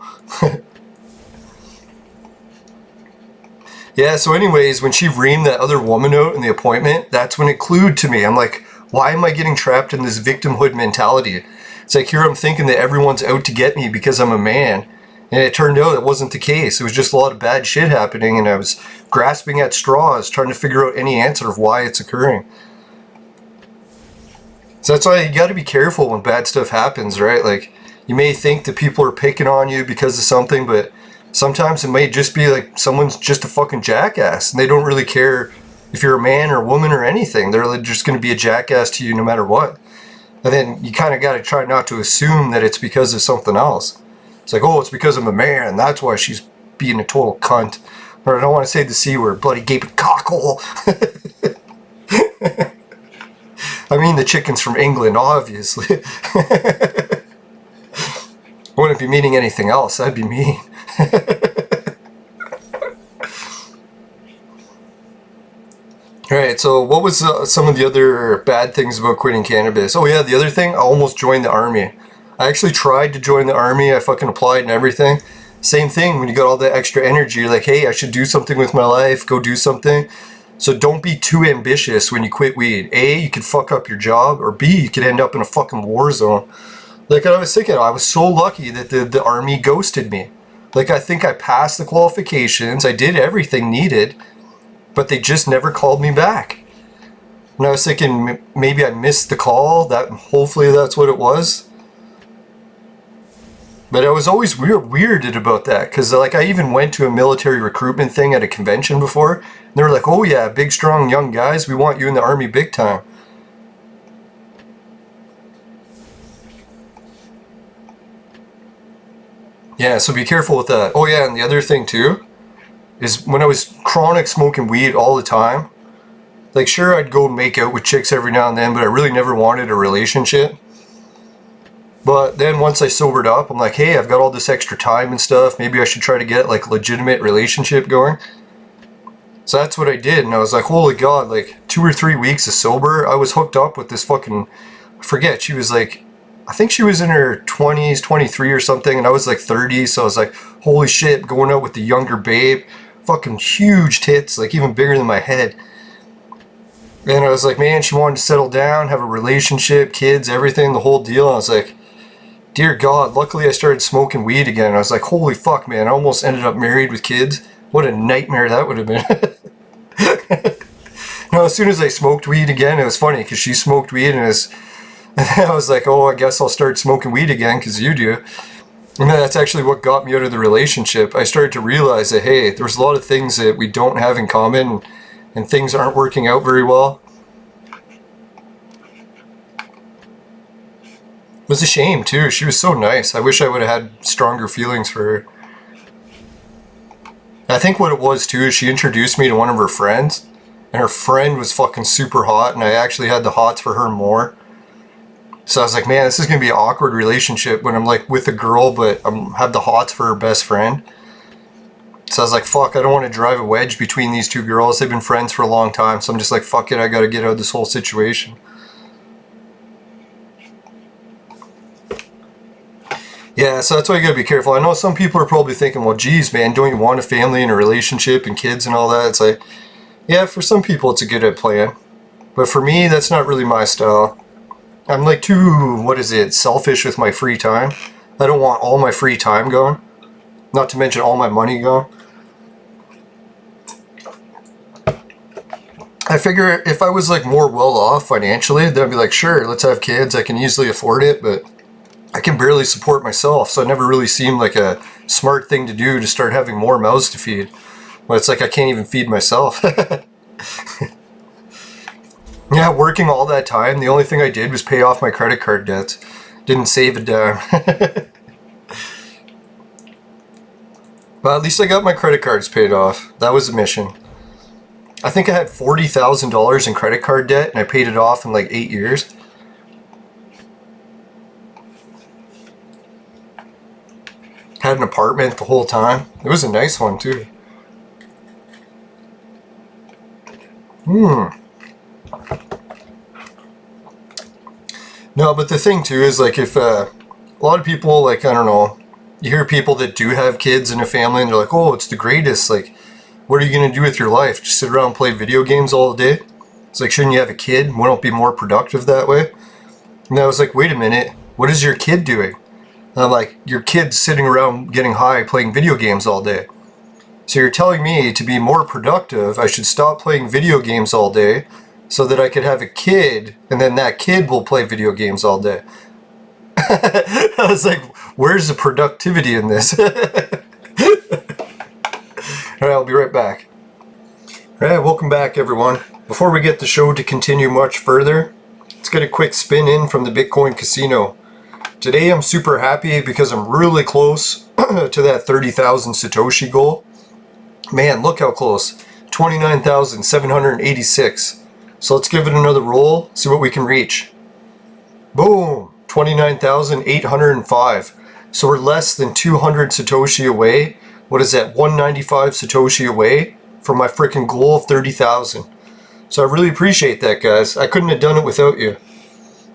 Yeah, so anyways, when she reamed that other woman out in the appointment, that's when it clued to me. I'm like, why am I getting trapped in this victimhood mentality? It's like, here I'm thinking that everyone's out to get me because I'm a man. And it turned out it wasn't the case. It was just a lot of bad shit happening, and I was grasping at straws, trying to figure out any answer of why it's occurring. So that's why you gotta be careful when bad stuff happens, right? Like, you may think that people are picking on you because of something, but sometimes it may just be like someone's just a fucking jackass, and they don't really care if you're a man or a woman or anything. They're just going to be a jackass to you no matter what. And then you kind of got to try not to assume that it's because of something else. It's like, oh, it's because I'm a man. That's why she's being a total cunt. Or I don't want to say the C word, bloody gaping cockhole. I mean the chicken's from England, obviously. I wouldn't be meaning anything else. That'd be mean. Alright, so what was some of the other bad things about quitting cannabis? Oh yeah, the other thing, I almost joined the army. I actually tried to join the army. I fucking applied and everything. Same thing, when you got all that extra energy, you're like, hey, I should do something with my life, go do something. So don't be too ambitious when you quit weed. A, you could fuck up your job, or B, you could end up in a fucking war zone. Like, I was thinking, I was so lucky that the army ghosted me. Like, I think I passed the qualifications, I did everything needed, but they just never called me back. And I was thinking, maybe I missed the call, that hopefully that's what it was. But I was always weirded about that, because like I even went to a military recruitment thing at a convention before, and they were like, oh yeah, big strong young guys, we want you in the army big time. Yeah, so be careful with that. Oh yeah, and the other thing too is when I was chronic smoking weed all the time, like sure I'd go make out with chicks every now and then, but I really never wanted a relationship. But then once I sobered up, I'm like, hey, I've got all this extra time and stuff. Maybe I should try to get like a legitimate relationship going. So that's what I did. And I was like, holy God, like 2 or 3 weeks of sober, I was hooked up with this fucking, I forget, she was like, I think she was in her 20s, 23 or something. And I was like 30. So I was like, holy shit, going out with the younger babe. Fucking huge tits, like even bigger than my head. And I was like, man, she wanted to settle down, have a relationship, kids, everything, the whole deal. And I was like, dear God, luckily I started smoking weed again. I was like, holy fuck, man, I almost ended up married with kids. What a nightmare that would have been. No, as soon as I smoked weed again, it was funny because she smoked weed and I was like, oh, I guess I'll start smoking weed again because you do. And that's actually what got me out of the relationship. I started to realize that, hey, there's a lot of things that we don't have in common and things aren't working out very well. It was a shame too. She was so nice. I wish I would have had stronger feelings for her. I think what it was too is she introduced me to one of her friends, and her friend was fucking super hot, and I actually had the hots for her more. So I was like, man, this is gonna be an awkward relationship when I'm like with a girl, but I have the hots for her best friend. So I was like, fuck, I don't want to drive a wedge between these two girls. They've been friends for a long time, so I'm just like, fuck it, I gotta get out of this whole situation. Yeah, so that's why you gotta be careful. I know some people are probably thinking, well, geez, man, don't you want a family and a relationship and kids and all that? It's like, yeah, for some people it's a good plan. But for me, that's not really my style. I'm like too, selfish with my free time. I don't want all my free time gone. Not to mention all my money gone. I figure if I was like more well off financially, then I'd be like, sure, let's have kids. I can easily afford it, but I can barely support myself, so it never really seemed like a smart thing to do to start having more mouths to feed. But it's like I can't even feed myself. Yeah, working all that time, the only thing I did was pay off my credit card debts. Didn't save a dime. But at least I got my credit cards paid off. That was the mission. I think I had $40,000 in credit card debt, and I paid it off in like 8 years. Had an apartment the whole time. It was a nice one too. No, but the thing too is like if a lot of people, like, I don't know, you hear people that do have kids in a family and they're like, oh, it's the greatest, like, what are you going to do with your life? Just sit around and play video games all day? It's like, shouldn't you have a kid? Wouldn't it be more productive that way? And I was like, wait a minute, what is your kid doing? And I'm like, your kid's sitting around getting high playing video games all day. So you're telling me to be more productive, I should stop playing video games all day so that I could have a kid, and then that kid will play video games all day. I was like, where's the productivity in this? Alright, I'll be right back. Alright, welcome back everyone. Before we get the show to continue much further, let's get a quick spin in from the Bitcoin casino. Today I'm super happy because I'm really close to that 30,000 Satoshi goal. Man, look how close. 29,786. So let's give it another roll, see what we can reach. Boom! 29,805. So we're less than 200 Satoshi away. What is that? 195 Satoshi away from my freaking goal of 30,000. So I really appreciate that, guys. I couldn't have done it without you.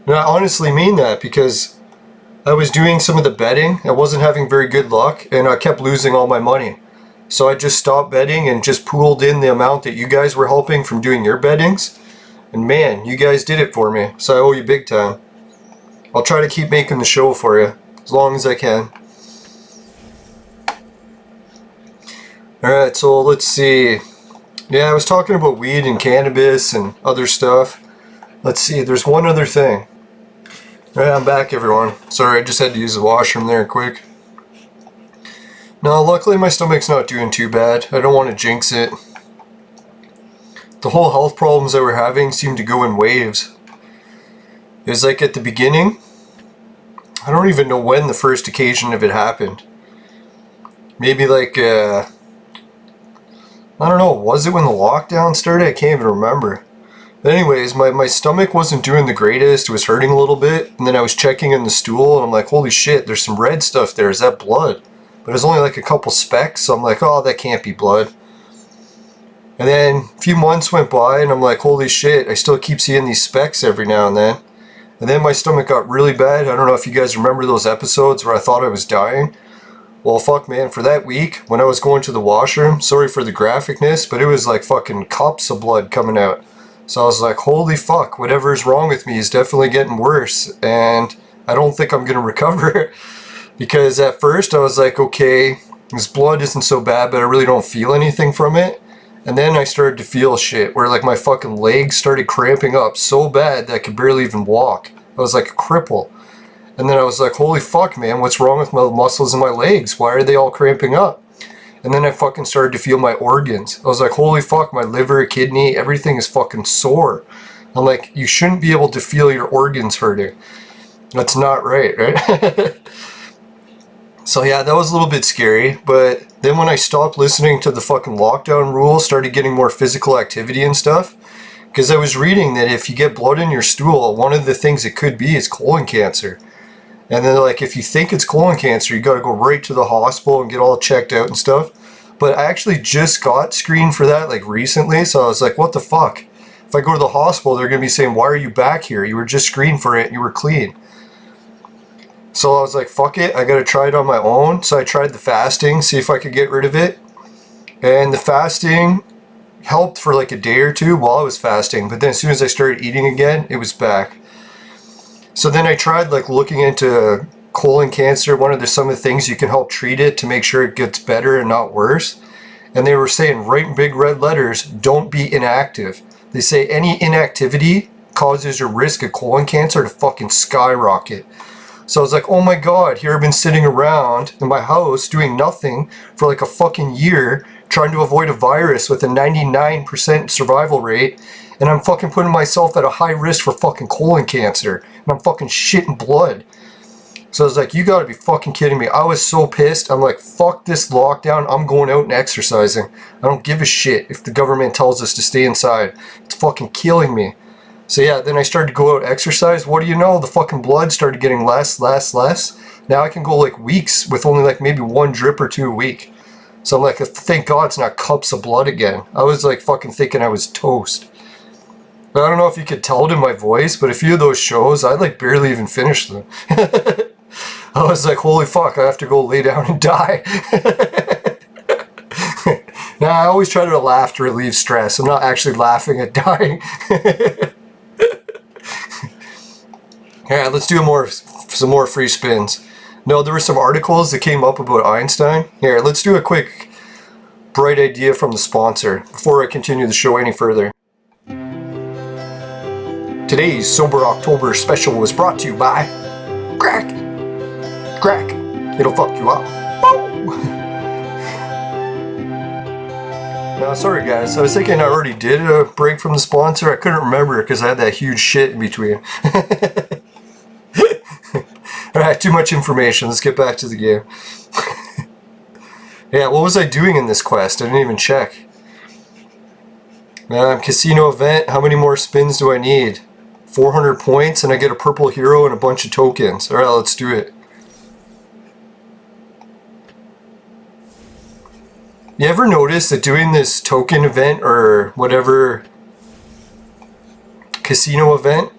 And I honestly mean that because I was doing some of the betting. I wasn't having very good luck and I kept losing all my money. So I just stopped betting and just pooled in the amount that you guys were helping from doing your bettings. And man, you guys did it for me. So I owe you big time. I'll try to keep making the show for you as long as I can. Alright, so let's see. Yeah, I was talking about weed and cannabis and other stuff. Let's see, there's one other thing. Alright, I'm back everyone. Sorry, I just had to use the washroom there quick. No, luckily my stomach's not doing too bad. I don't want to jinx it. The whole health problems that we're having seem to go in waves. It was like at the beginning, I don't even know when the first occasion of it happened. Maybe like, I don't know, was it when the lockdown started? I can't even remember. But anyways, my stomach wasn't doing the greatest. It was hurting a little bit. And then I was checking in the stool and I'm like, holy shit, there's some red stuff there. Is that blood? But it was only like a couple specks. So I'm like, oh, that can't be blood. And then a few months went by and I'm like, holy shit, I still keep seeing these specks every now and then. And then my stomach got really bad. I don't know if you guys remember those episodes where I thought I was dying. Well, fuck, man, for that week, when I was going to the washroom, sorry for the graphicness, but it was like fucking cups of blood coming out. So I was like, holy fuck, whatever is wrong with me is definitely getting worse, and I don't think I'm going to recover. Because at first I was like, okay, this blood isn't so bad, but I really don't feel anything from it. And then I started to feel shit, where like my fucking legs started cramping up so bad that I could barely even walk. I was like a cripple. And then I was like, holy fuck, man, what's wrong with my muscles in my legs? Why are they all cramping up? And then I fucking started to feel my organs. I was like, holy fuck, my liver, kidney, everything is fucking sore. I'm like, you shouldn't be able to feel your organs hurting. That's not right, right? So yeah, that was a little bit scary. But then when I stopped listening to the fucking lockdown rules, started getting more physical activity and stuff, because I was reading that if you get blood in your stool, one of the things it could be is colon cancer. And then like if you think it's colon cancer, you gotta go right to the hospital and get all checked out and stuff. But I actually just got screened for that like recently, so I was like, what the fuck? If I go to the hospital, they're gonna be saying, why are you back here? You were just screened for it and you were clean. So I was like, fuck it, I gotta try it on my own. So I tried the fasting, see if I could get rid of it. And the fasting helped for like a day or two while I was fasting, but then as soon as I started eating again, it was back. So then I tried like looking into colon cancer, some of the things you can help treat it to make sure it gets better and not worse. And they were saying right in big red letters, don't be inactive. They say any inactivity causes your risk of colon cancer to fucking skyrocket. So I was like, oh my god, here I've been sitting around in my house doing nothing for like a fucking year, trying to avoid a virus with a 99% survival rate, and I'm fucking putting myself at a high risk for fucking colon cancer, and I'm fucking shitting blood. So I was like, you gotta be fucking kidding me. I was so pissed. I'm like, fuck this lockdown, I'm going out and exercising. I don't give a shit if the government tells us to stay inside. It's fucking killing me. So yeah, then I started to go out and exercise. What do you know? The fucking blood started getting less. Now I can go like weeks with only like maybe one drip or two a week. So I'm like, thank God it's not cups of blood again. I was like fucking thinking I was toast. But I don't know if you could tell it in my voice, but a few of those shows, I like barely even finished them. I was like, holy fuck, I have to go lay down and die. Now I always try to laugh to relieve stress. I'm not actually laughing at dying. Alright, let's do some more free spins. No, there were some articles that came up about Einstein. Here, let's do a quick bright idea from the sponsor before I continue the show any further. Today's Sober October special was brought to you by Crack. Crack. It'll fuck you up. Now, sorry guys, I was thinking I already did a break from the sponsor. I couldn't remember because I had that huge shit in between. Alright, too much information. Let's get back to the game. Yeah, what was I doing in this quest? I didn't even check. Casino event. How many more spins do I need? 400 points and I get a purple hero and a bunch of tokens. Alright, let's do it. You ever notice that doing this token event or whatever casino event,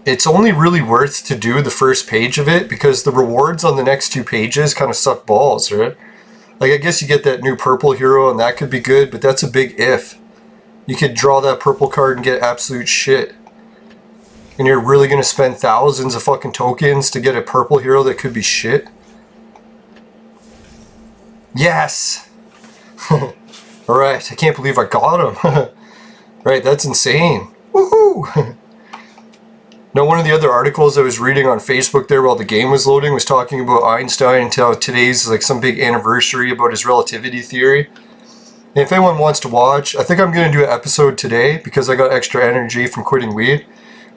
it's only really worth to do the first page of it because the rewards on the next two pages kind of suck balls, right? Like I guess you get that new purple hero and that could be good, but that's a big if. You could draw that purple card and get absolute shit. And you're really going to spend thousands of fucking tokens to get a purple hero that could be shit? Yes! Alright, I can't believe I got him. Right, that's insane. Woohoo! Now, one of the other articles I was reading on Facebook there while the game was loading was talking about Einstein and how today's like some big anniversary about his relativity theory. And if anyone wants to watch, I think I'm going to do an episode today because I got extra energy from quitting weed,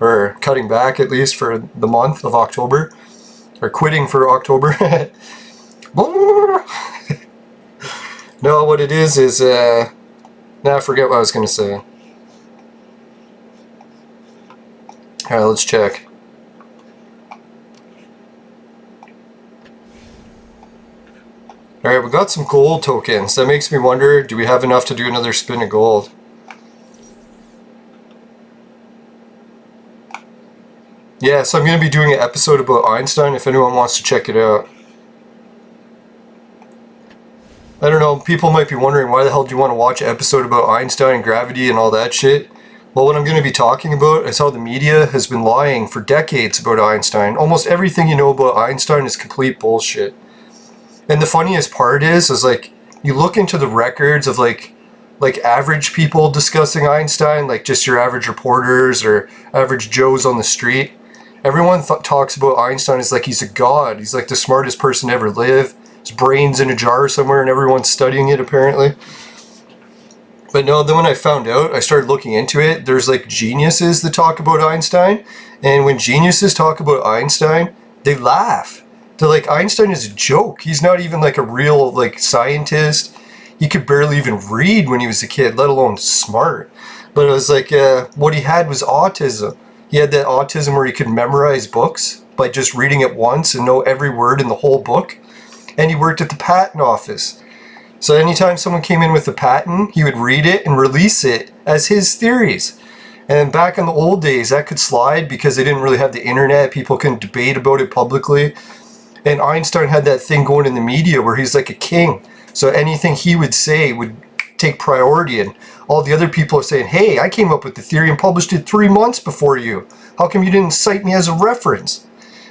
or cutting back at least for the month of October, or quitting for October. No, what it is, now I forget what I was going to say. Alright, let's check. Alright, we got some gold tokens. That makes me wonder, do we have enough to do another spin of gold? Yeah, so I'm going to be doing an episode about Einstein if anyone wants to check it out. I don't know, people might be wondering why the hell do you want to watch an episode about Einstein and gravity and all that shit? Well, what I'm going to be talking about is how the media has been lying for decades about Einstein. Almost everything you know about Einstein is complete bullshit. And the funniest part is like, you look into the records of like average people discussing Einstein, like just your average reporters or average Joes on the street. Everyone talks about Einstein as like he's a god. He's like the smartest person to ever live. His brain's in a jar somewhere and everyone's studying it apparently. But no, then when I found out, I started looking into it. There's like geniuses that talk about Einstein. And when geniuses talk about Einstein, they laugh. They're like, Einstein is a joke. He's not even like a real like scientist. He could barely even read when he was a kid, let alone smart. But it was like, what he had was autism. He had that autism where he could memorize books by just reading it once and know every word in the whole book. And he worked at the patent office. So anytime someone came in with a patent, he would read it and release it as his theories. And back in the old days, that could slide because they didn't really have the internet. People couldn't debate about it publicly. And Einstein had that thing going in the media where he's like a king. So anything he would say would take priority. And all the other people are saying, hey, I came up with the theory and published it 3 months before you. How come you didn't cite me as a reference?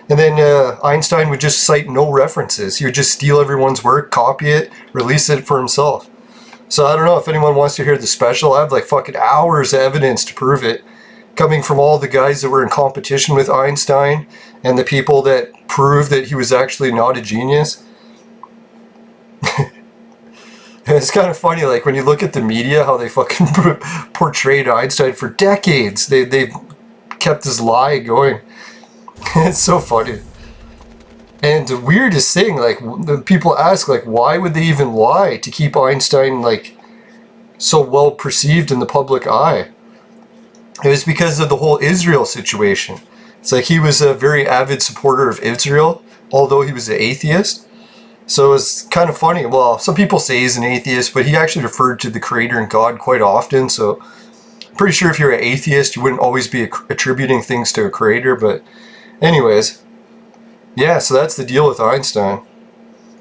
And then Einstein would just cite no references. He would just steal everyone's work, copy it, release it for himself. So I don't know if anyone wants to hear the special. I have like fucking hours of evidence to prove it. Coming from all the guys that were in competition with Einstein and the people that proved that he was actually not a genius. And it's kind of funny, like when you look at the media, how they fucking portrayed Einstein for decades. They've kept this lie going. It's so funny. And the weirdest thing, like, the people ask, like, why would they even lie to keep Einstein, like, so well perceived in the public eye? It was because of the whole Israel situation. It's like he was a very avid supporter of Israel, although he was an atheist. So it's kind of funny. Well, some people say he's an atheist, but he actually referred to the Creator and God quite often. So I'm pretty sure if you're an atheist, you wouldn't always be attributing things to a creator, but anyways, yeah, so that's the deal with Einstein.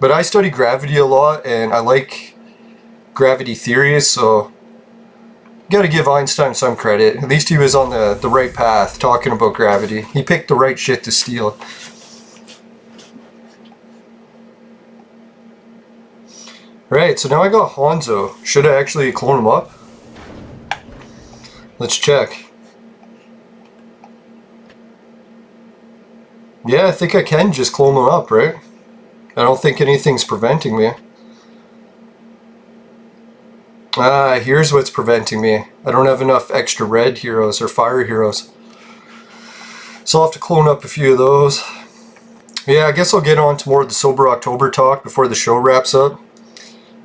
But I study gravity a lot, and I like gravity theories, so gotta give Einstein some credit. At least he was on the right path talking about gravity. He picked the right shit to steal. Right, so now I got Honzo. Should I actually clone him up? Let's check. Yeah, I think I can just clone them up, right? I don't think anything's preventing me. Ah, here's what's preventing me. I don't have enough extra red heroes or fire heroes. So I'll have to clone up a few of those. Yeah, I guess I'll get on to more of the Sober October talk before the show wraps up.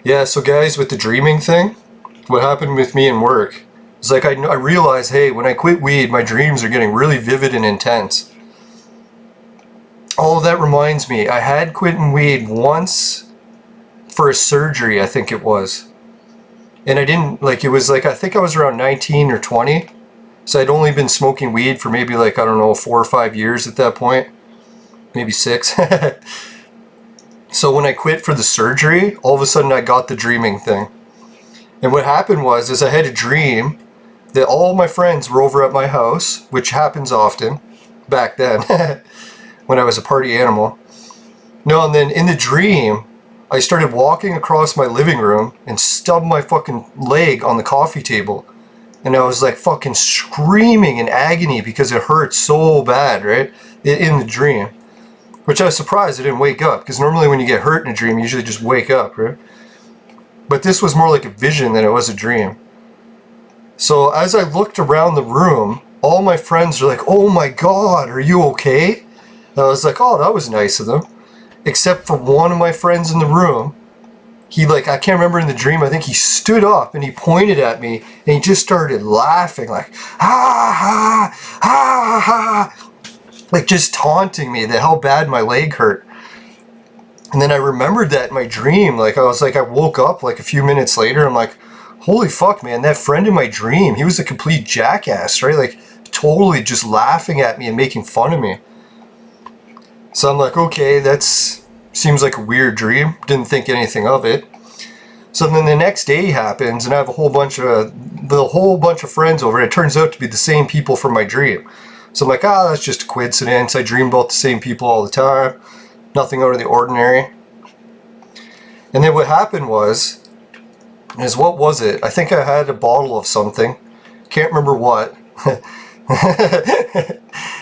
Yeah, so guys, with the dreaming thing, what happened with me in work is like I realized, hey, when I quit weed, my dreams are getting really vivid and intense. All of that reminds me, I had quitting weed once for a surgery, I think it was. And I didn't, like, it was like, I think I was around 19 or 20. So I'd only been smoking weed for maybe like, I don't know, 4 or 5 years at that point. Maybe 6. So when I quit for the surgery, all of a sudden I got the dreaming thing. And what happened was, is I had a dream that all my friends were over at my house, which happens often back then. When I was a party animal. No, and then in the dream, I started walking across my living room and stubbed my fucking leg on the coffee table. and I was like fucking screaming in agony because it hurt so bad, right? In the dream. Which I was surprised I didn't wake up, because normally when you get hurt in a dream, you usually just wake up, right? But this was more like a vision than it was a dream. So as I looked around the room, all my friends were like, "Oh my God, are you okay?" And I was like, "Oh, that was nice of them." Except for one of my friends in the room. He I can't remember in the dream, I think he stood up and he pointed at me and he just started laughing like, "Ha ha, ha ha," like just taunting me that how bad my leg hurt. And then I remembered that in my dream, I woke up a few minutes later, I'm like, holy fuck, man, that friend in my dream, he was a complete jackass, right? Totally just laughing at me and making fun of me. So I'm like, okay, seems like a weird dream. Didn't think anything of it. So then the next day happens, and I have a whole bunch of friends over, and it turns out to be the same people from my dream. So I'm like, that's just a coincidence. I dream about the same people all the time. Nothing out of the ordinary. And then what happened is what was it? I think I had a bottle of something. Can't remember what.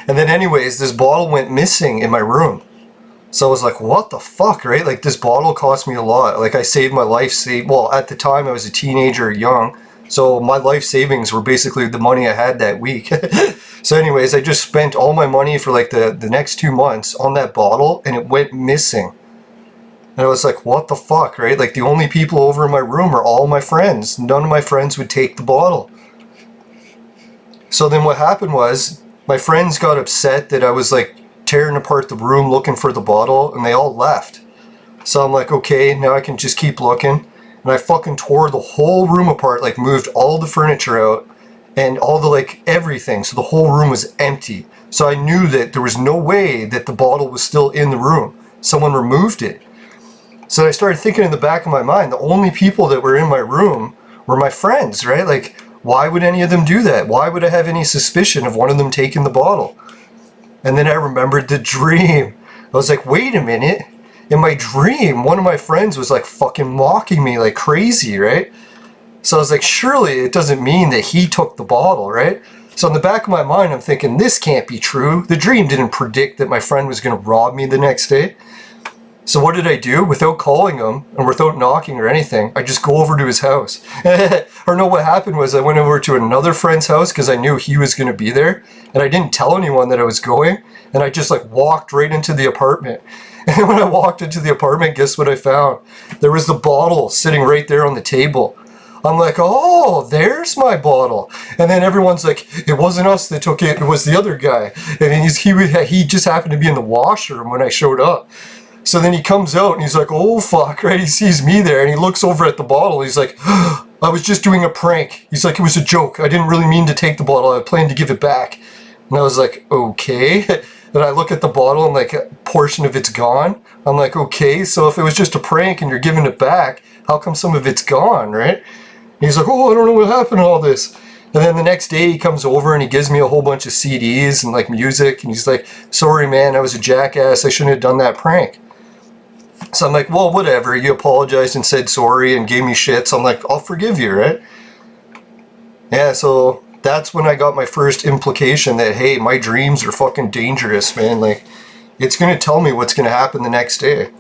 And then anyways, this bottle went missing in my room. So I was like, what the fuck, right? This bottle cost me a lot. I saved my life. Well, at the time I was a teenager, young. So my life savings were basically the money I had that week. So anyways, I just spent all my money for the next 2 months on that bottle, and it went missing. And I was like, what the fuck, right? The only people over in my room are all my friends. None of my friends would take the bottle. So then what happened was, my friends got upset that I was tearing apart the room looking for the bottle, and they all left. So I'm like, okay, now I can just keep looking. And I fucking tore the whole room apart, moved all the furniture out, and all the everything. So the whole room was empty. So I knew that there was no way that the bottle was still in the room. Someone removed it. So I started thinking in the back of my mind, the only people that were in my room were my friends, right? Why would any of them do that? Why would I have any suspicion of one of them taking the bottle? And then I remembered the dream. I was like, wait a minute. In my dream, one of my friends was fucking mocking me like crazy, right? So I was like, surely it doesn't mean that he took the bottle, right? So in the back of my mind, I'm thinking, this can't be true. The dream didn't predict that my friend was going to rob me the next day. So what did I do? Without calling him and without knocking or anything, I just go over to his house. Or no, what happened was I went over to another friend's house because I knew he was going to be there. And I didn't tell anyone that I was going. And I just walked right into the apartment. And when I walked into the apartment, guess what I found? There was the bottle sitting right there on the table. I'm like, oh, there's my bottle. And then everyone's like, it wasn't us that took it. It was the other guy. And he just happened to be in the washroom when I showed up. So then he comes out and he's like, oh fuck, right? He sees me there and he looks over at the bottle. He's like, I was just doing a prank. He's like, it was a joke. I didn't really mean to take the bottle. I planned to give it back. And I was like, okay. And I look at the bottle and a portion of it's gone. I'm like, okay, so if it was just a prank and you're giving it back, how come some of it's gone, right? And he's like, oh, I don't know what happened to all this. And then the next day he comes over and he gives me a whole bunch of CDs and music. And he's like, sorry, man, I was a jackass. I shouldn't have done that prank. So I'm like, well, whatever. You apologized and said sorry and gave me shit. So I'm like, I'll forgive you, right? Yeah, so that's when I got my first implication that, hey, my dreams are fucking dangerous, man. It's going to tell me what's going to happen the next day.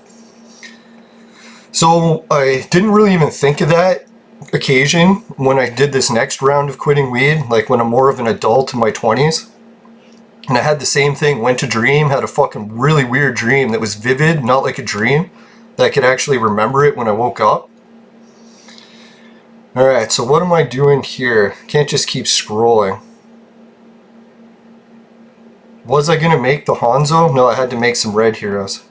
So I didn't really even think of that occasion when I did this next round of quitting weed, when I'm more of an adult in my 20s. And I had the same thing, went to dream, had a fucking really weird dream that was vivid, not like a dream, that I could actually remember it when I woke up. Alright, so what am I doing here? Can't just keep scrolling. Was I going to make the Honzo? No, I had to make some red heroes.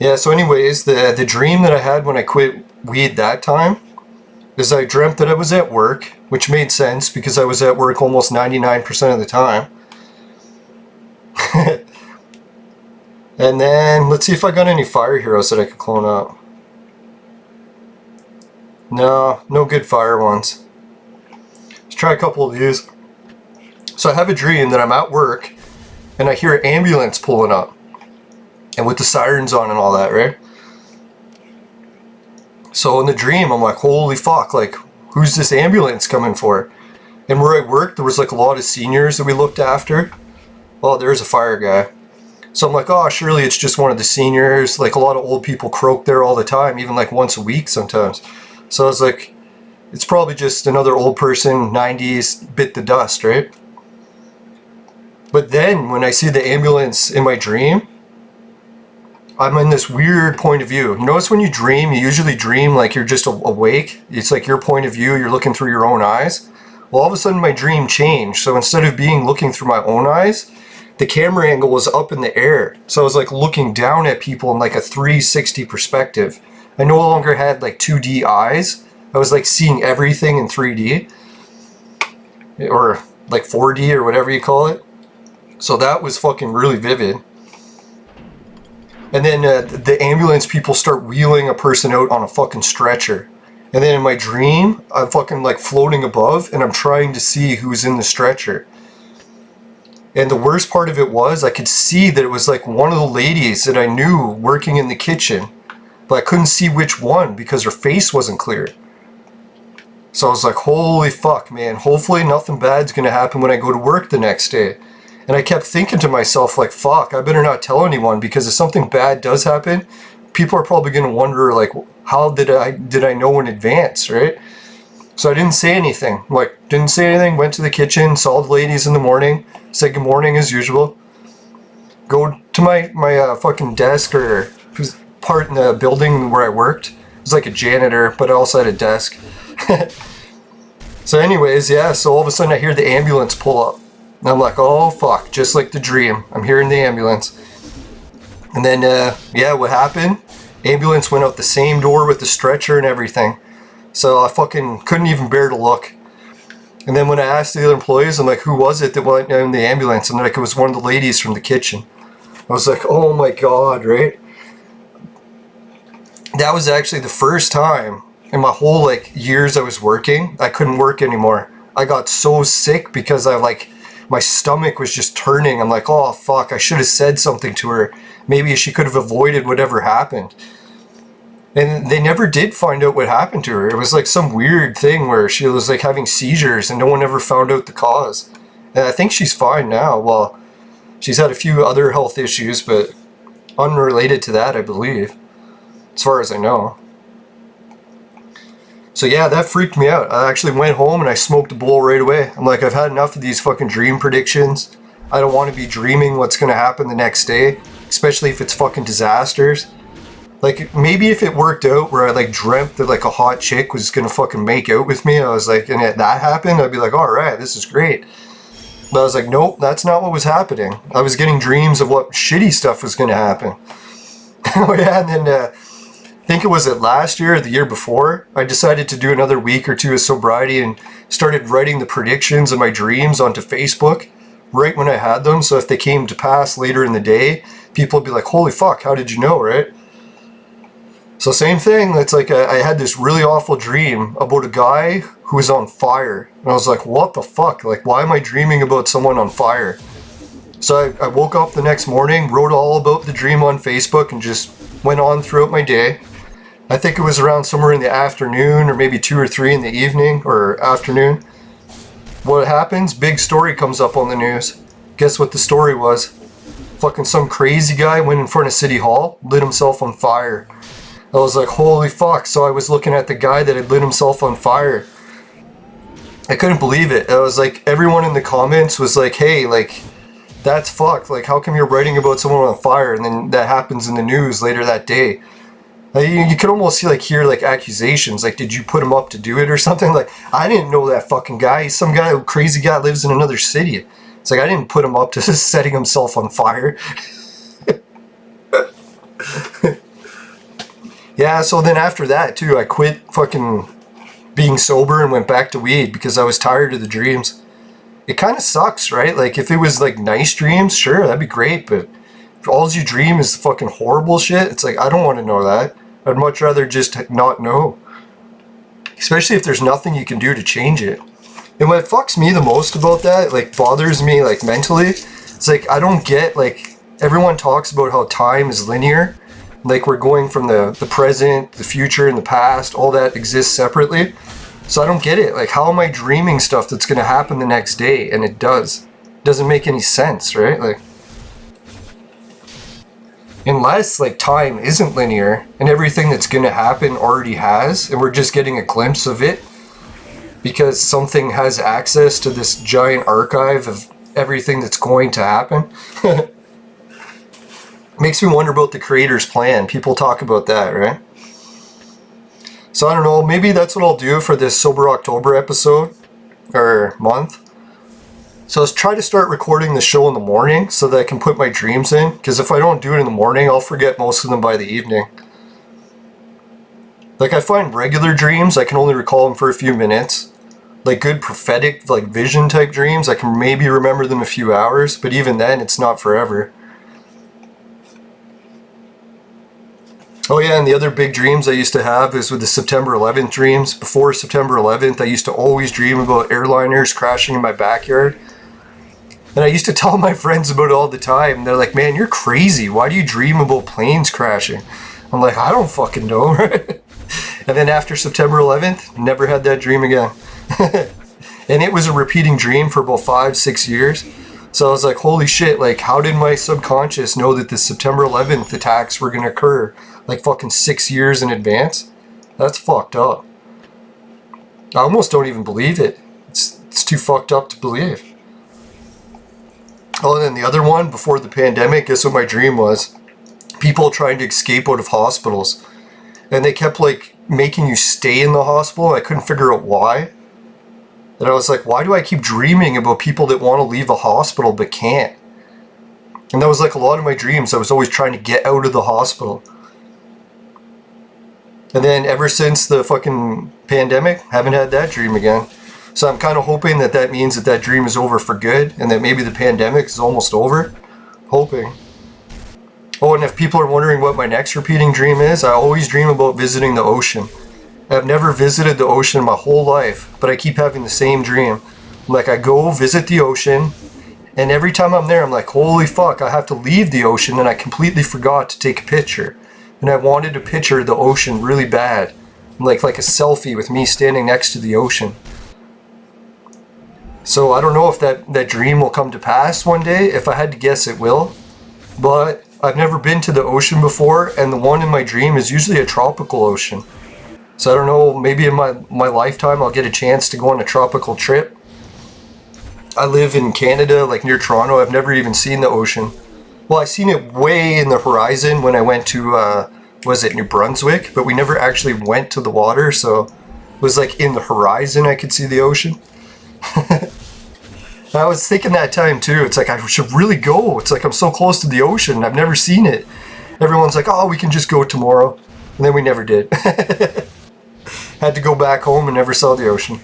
Yeah, so anyways, the dream that I had when I quit weed that time is I dreamt that I was at work, which made sense because I was at work almost 99% of the time. And then, let's see if I got any fire heroes that I could clone up. No, no good fire ones. Let's try a couple of these. So I have a dream that I'm at work, and I hear an ambulance pulling up. And with the sirens on and all that, right? So in the dream, I'm like, holy fuck, who's this ambulance coming for? And where I worked, there was like a lot of seniors that we looked after. Oh, there's a fire guy. So I'm like, oh, surely it's just one of the seniors. Like, a lot of old people croak there all the time, even like once a week sometimes. So I was like, it's probably just another old person, 90s, bit the dust, right? But then when I see the ambulance in my dream, I'm in this weird point of view. Notice when you dream, you usually dream like you're just awake. It's like your point of view, you're looking through your own eyes. Well, all of a sudden my dream changed. So instead of being looking through my own eyes, the camera angle was up in the air. So I was like looking down at people in like a 360 perspective. I no longer had like 2D eyes. I was like seeing everything in 3D. Or like 4D or whatever you call it. So that was fucking really vivid. And then the ambulance people start wheeling a person out on a fucking stretcher. And then in my dream, I'm fucking like floating above and I'm trying to see who's in the stretcher. And the worst part of it was I could see that it was like one of the ladies that I knew working in the kitchen. But I couldn't see which one because her face wasn't clear. So I was like, holy fuck, man. Hopefully nothing bad's going to happen when I go to work the next day. And I kept thinking to myself, like, fuck, I better not tell anyone, because if something bad does happen, people are probably going to wonder, like, how did I know in advance, right? So I didn't say anything. Like, didn't say anything, went to the kitchen, saw the ladies in the morning, said good morning as usual. Go to my fucking desk, or part in the building where I worked. It was like a janitor, but I also had a desk. So anyways, yeah, so all of a sudden I hear the ambulance pull up. And I'm like, oh fuck, just like the dream. I'm hearing the ambulance. And then, yeah, what happened? Ambulance went out the same door with the stretcher and everything. So I fucking couldn't even bear to look. And then when I asked the other employees, I'm like, who was it that went in the ambulance? And like, it was one of the ladies from the kitchen. I was like, oh my god, right? That was actually the first time in my whole like years I was working, I couldn't work anymore. I got so sick because my stomach was just turning. I'm like, oh fuck, I should have said something to her. Maybe she could have avoided whatever happened. And they never did find out what happened to her. It was like some weird thing where she was like having seizures and no one ever found out the cause. And I think she's fine now. Well, she's had a few other health issues, but unrelated to that, I believe. As far as I know. So yeah, that freaked me out. I actually went home and I smoked a bowl right away. I'm like, I've had enough of these fucking dream predictions. I don't want to be dreaming what's going to happen the next day, especially if it's fucking disasters. Like, maybe if it worked out where I like dreamt that like a hot chick was going to fucking make out with me, I was like, and that happened, I'd be like, all right, this is great. But I was like, nope, that's not what was happening. I was getting dreams of what shitty stuff was going to happen. Oh yeah, and then I think it was last year or the year before, I decided to do another week or two of sobriety and started writing the predictions of my dreams onto Facebook right when I had them. So if they came to pass later in the day, people would be like, holy fuck, how did you know, right? So same thing, it's like I had this really awful dream about a guy who was on fire. And I was like, what the fuck? Like, why am I dreaming about someone on fire? So I woke up the next morning, wrote all about the dream on Facebook, and just went on throughout my day. I think it was around somewhere in the afternoon, or maybe 2 or 3 in the evening, or afternoon. What happens? Big story comes up on the news. Guess what the story was? Fucking some crazy guy went in front of City Hall, lit himself on fire. I was like, holy fuck. So I was looking at the guy that had lit himself on fire. I couldn't believe it. I was like, everyone in the comments was like, hey, like, that's fucked. Like, how come you're writing about someone on fire and then that happens in the news later that day? You could almost hear like accusations, like, did you put him up to do it or something? Like, I didn't know that fucking guy. He's some guy, crazy guy, lives in another city. It's like, I didn't put him up to setting himself on fire. Yeah, so then after that too, I quit fucking being sober and went back to weed because I was tired of the dreams. It kind of sucks, right? Like, if it was like nice dreams, sure, that'd be great, but if all you dream is fucking horrible shit, it's like, I don't want to know that. I'd much rather just not know. Especially if there's nothing you can do to change it. And what fucks me the most about that, like, bothers me, like, mentally, it's like, I don't get, like, everyone talks about how time is linear. Like, we're going from the present, the future, and the past, all that exists separately. So I don't get it. Like, how am I dreaming stuff that's going to happen the next day? And it does. It doesn't make any sense, right? Like, unless, like, time isn't linear and everything that's going to happen already has, and we're just getting a glimpse of it because something has access to this giant archive of everything that's going to happen. Makes me wonder about the creator's plan. People talk about that, right? So I don't know, maybe that's what I'll do for this Sober October episode, or month. So let's try to start recording the show in the morning so that I can put my dreams in, because if I don't do it in the morning, I'll forget most of them by the evening. Like, I find regular dreams, I can only recall them for a few minutes. Like good prophetic, like vision type dreams, I can maybe remember them a few hours, but even then, it's not forever. Oh yeah, and the other big dreams I used to have is with the September 11th dreams. Before September 11th, I used to always dream about airliners crashing in my backyard. And I used to tell my friends about it all the time. They're like, man, you're crazy. Why do you dream about planes crashing? I'm like, I don't fucking know, right? And then after September 11th, never had that dream again. And it was a repeating dream for about 5-6 years. So I was like, holy shit, like, how did my subconscious know that the September 11th attacks were going to occur? Like fucking 6 years in advance? That's fucked up. I almost don't even believe it. It's too fucked up to believe. Oh, and then the other one, before the pandemic, guess what my dream was? People trying to escape out of hospitals. And they kept like making you stay in the hospital. I couldn't figure out why. And I was like, why do I keep dreaming about people that want to leave a hospital but can't? And that was like a lot of my dreams. I was always trying to get out of the hospital. And then ever since the fucking pandemic, haven't had that dream again. So I'm kind of hoping that that means that that dream is over for good and that maybe the pandemic is almost over. Hoping. Oh, and if people are wondering what my next repeating dream is, I always dream about visiting the ocean. I've never visited the ocean my whole life, but I keep having the same dream. Like, I go visit the ocean, and every time I'm there, I'm like, holy fuck, I have to leave the ocean, and I completely forgot to take a picture. And I wanted to picture the ocean really bad. Like a selfie with me standing next to the ocean. So I don't know if that dream will come to pass one day. If I had to guess, it will. But I've never been to the ocean before, and the one in my dream is usually a tropical ocean. So I don't know, maybe in my lifetime I'll get a chance to go on a tropical trip. I live in Canada, like near Toronto. I've never even seen the ocean. Well, I seen it way in the horizon when I went to, New Brunswick? But we never actually went to the water, so it was like in the horizon I could see the ocean. I was thinking that time too, it's like I should really go. It's like I'm so close to the ocean, I've never seen it. Everyone's like, oh, we can just go tomorrow. And then we never did. Had to go back home and never saw the ocean.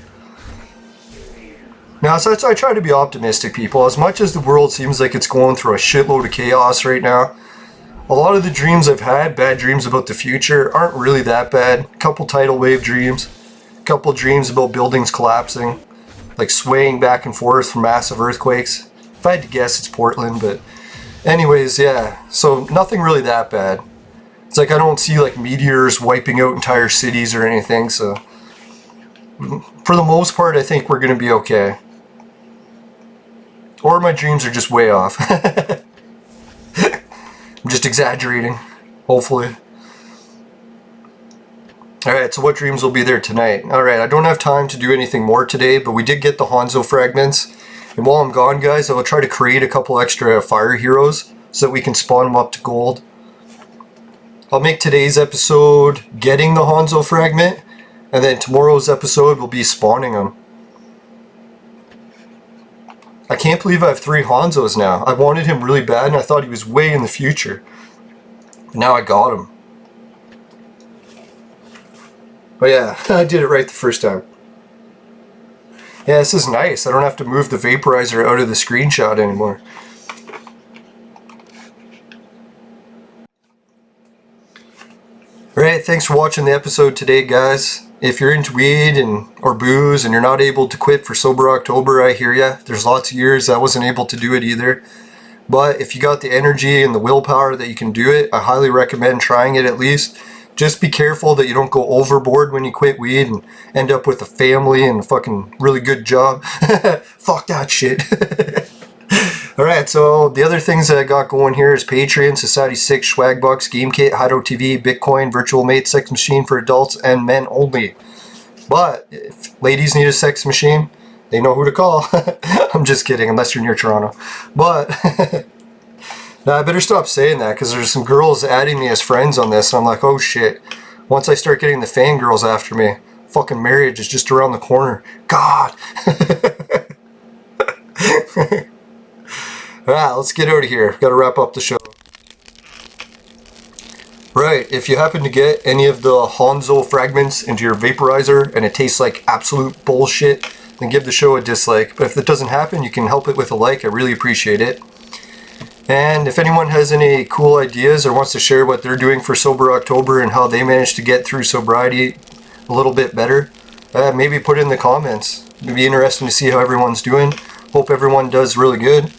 Now, so I try to be optimistic, people. As much as the world seems like it's going through a shitload of chaos right now, a lot of the dreams I've had, bad dreams about the future, aren't really that bad. A couple tidal wave dreams, a couple dreams about buildings collapsing, like swaying back and forth from massive earthquakes. If I had to guess, it's Portland, but anyways, yeah. So nothing really that bad. It's like I don't see like meteors wiping out entire cities or anything, so for the most part, I think we're going to be okay. Or my dreams are just way off. I'm just exaggerating, hopefully. Alright, so what dreams will be there tonight? Alright, I don't have time to do anything more today, but we did get the Honzo fragments. And while I'm gone, guys, I will try to create a couple extra fire heroes so that we can spawn them up to gold. I'll make today's episode getting the Honzo fragment, and then tomorrow's episode will be spawning them. I can't believe I have 3 Honzos now. I wanted him really bad and I thought he was way in the future. Now I got him. But yeah, I did it right the first time. Yeah, this is nice. I don't have to move the vaporizer out of the screenshot anymore. Alright, thanks for watching the episode today, guys. If you're into weed or booze and you're not able to quit for Sober October, I hear ya. There's lots of years I wasn't able to do it either. But if you got the energy and the willpower that you can do it, I highly recommend trying it at least. Just be careful that you don't go overboard when you quit weed and end up with a family and a fucking really good job. Fuck that shit. Alright, so the other things that I got going here is Patreon, Society 6, Swag Bucks, GameKit, Hideout TV, Bitcoin, Virtual Mate, Sex Machine for adults and men only. But if ladies need a sex machine, they know who to call. I'm just kidding, unless you're near Toronto. But now I better stop saying that, because there's some girls adding me as friends on this, and I'm like, oh shit. Once I start getting the fangirls after me, fucking marriage is just around the corner. God. Alright, let's get out of here. Gotta wrap up the show. Right, if you happen to get any of the Honzo fragments into your vaporizer and it tastes like absolute bullshit, then give the show a dislike. But if that doesn't happen, you can help it with a like. I really appreciate it. And if anyone has any cool ideas or wants to share what they're doing for Sober October and how they managed to get through sobriety a little bit better, maybe put it in the comments. It'd be interesting to see how everyone's doing. Hope everyone does really good.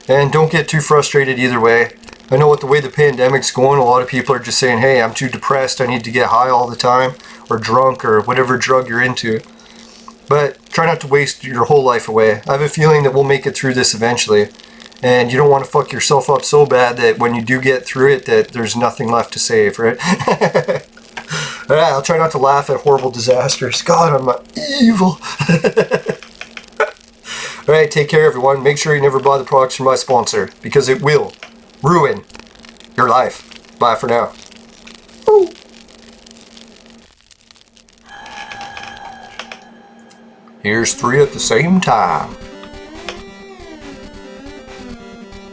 And don't get too frustrated either way. I know with the way the pandemic's going, a lot of people are just saying, hey, I'm too depressed, I need to get high all the time, or drunk, or whatever drug you're into. But try not to waste your whole life away. I have a feeling that we'll make it through this eventually. And you don't want to fuck yourself up so bad that when you do get through it, that there's nothing left to save, right? Alright, I'll try not to laugh at horrible disasters. God, I'm evil. Alright, take care everyone. Make sure you never buy the products from my sponsor, because it will ruin your life. Bye for now. Ooh. Here's 3 at the same time.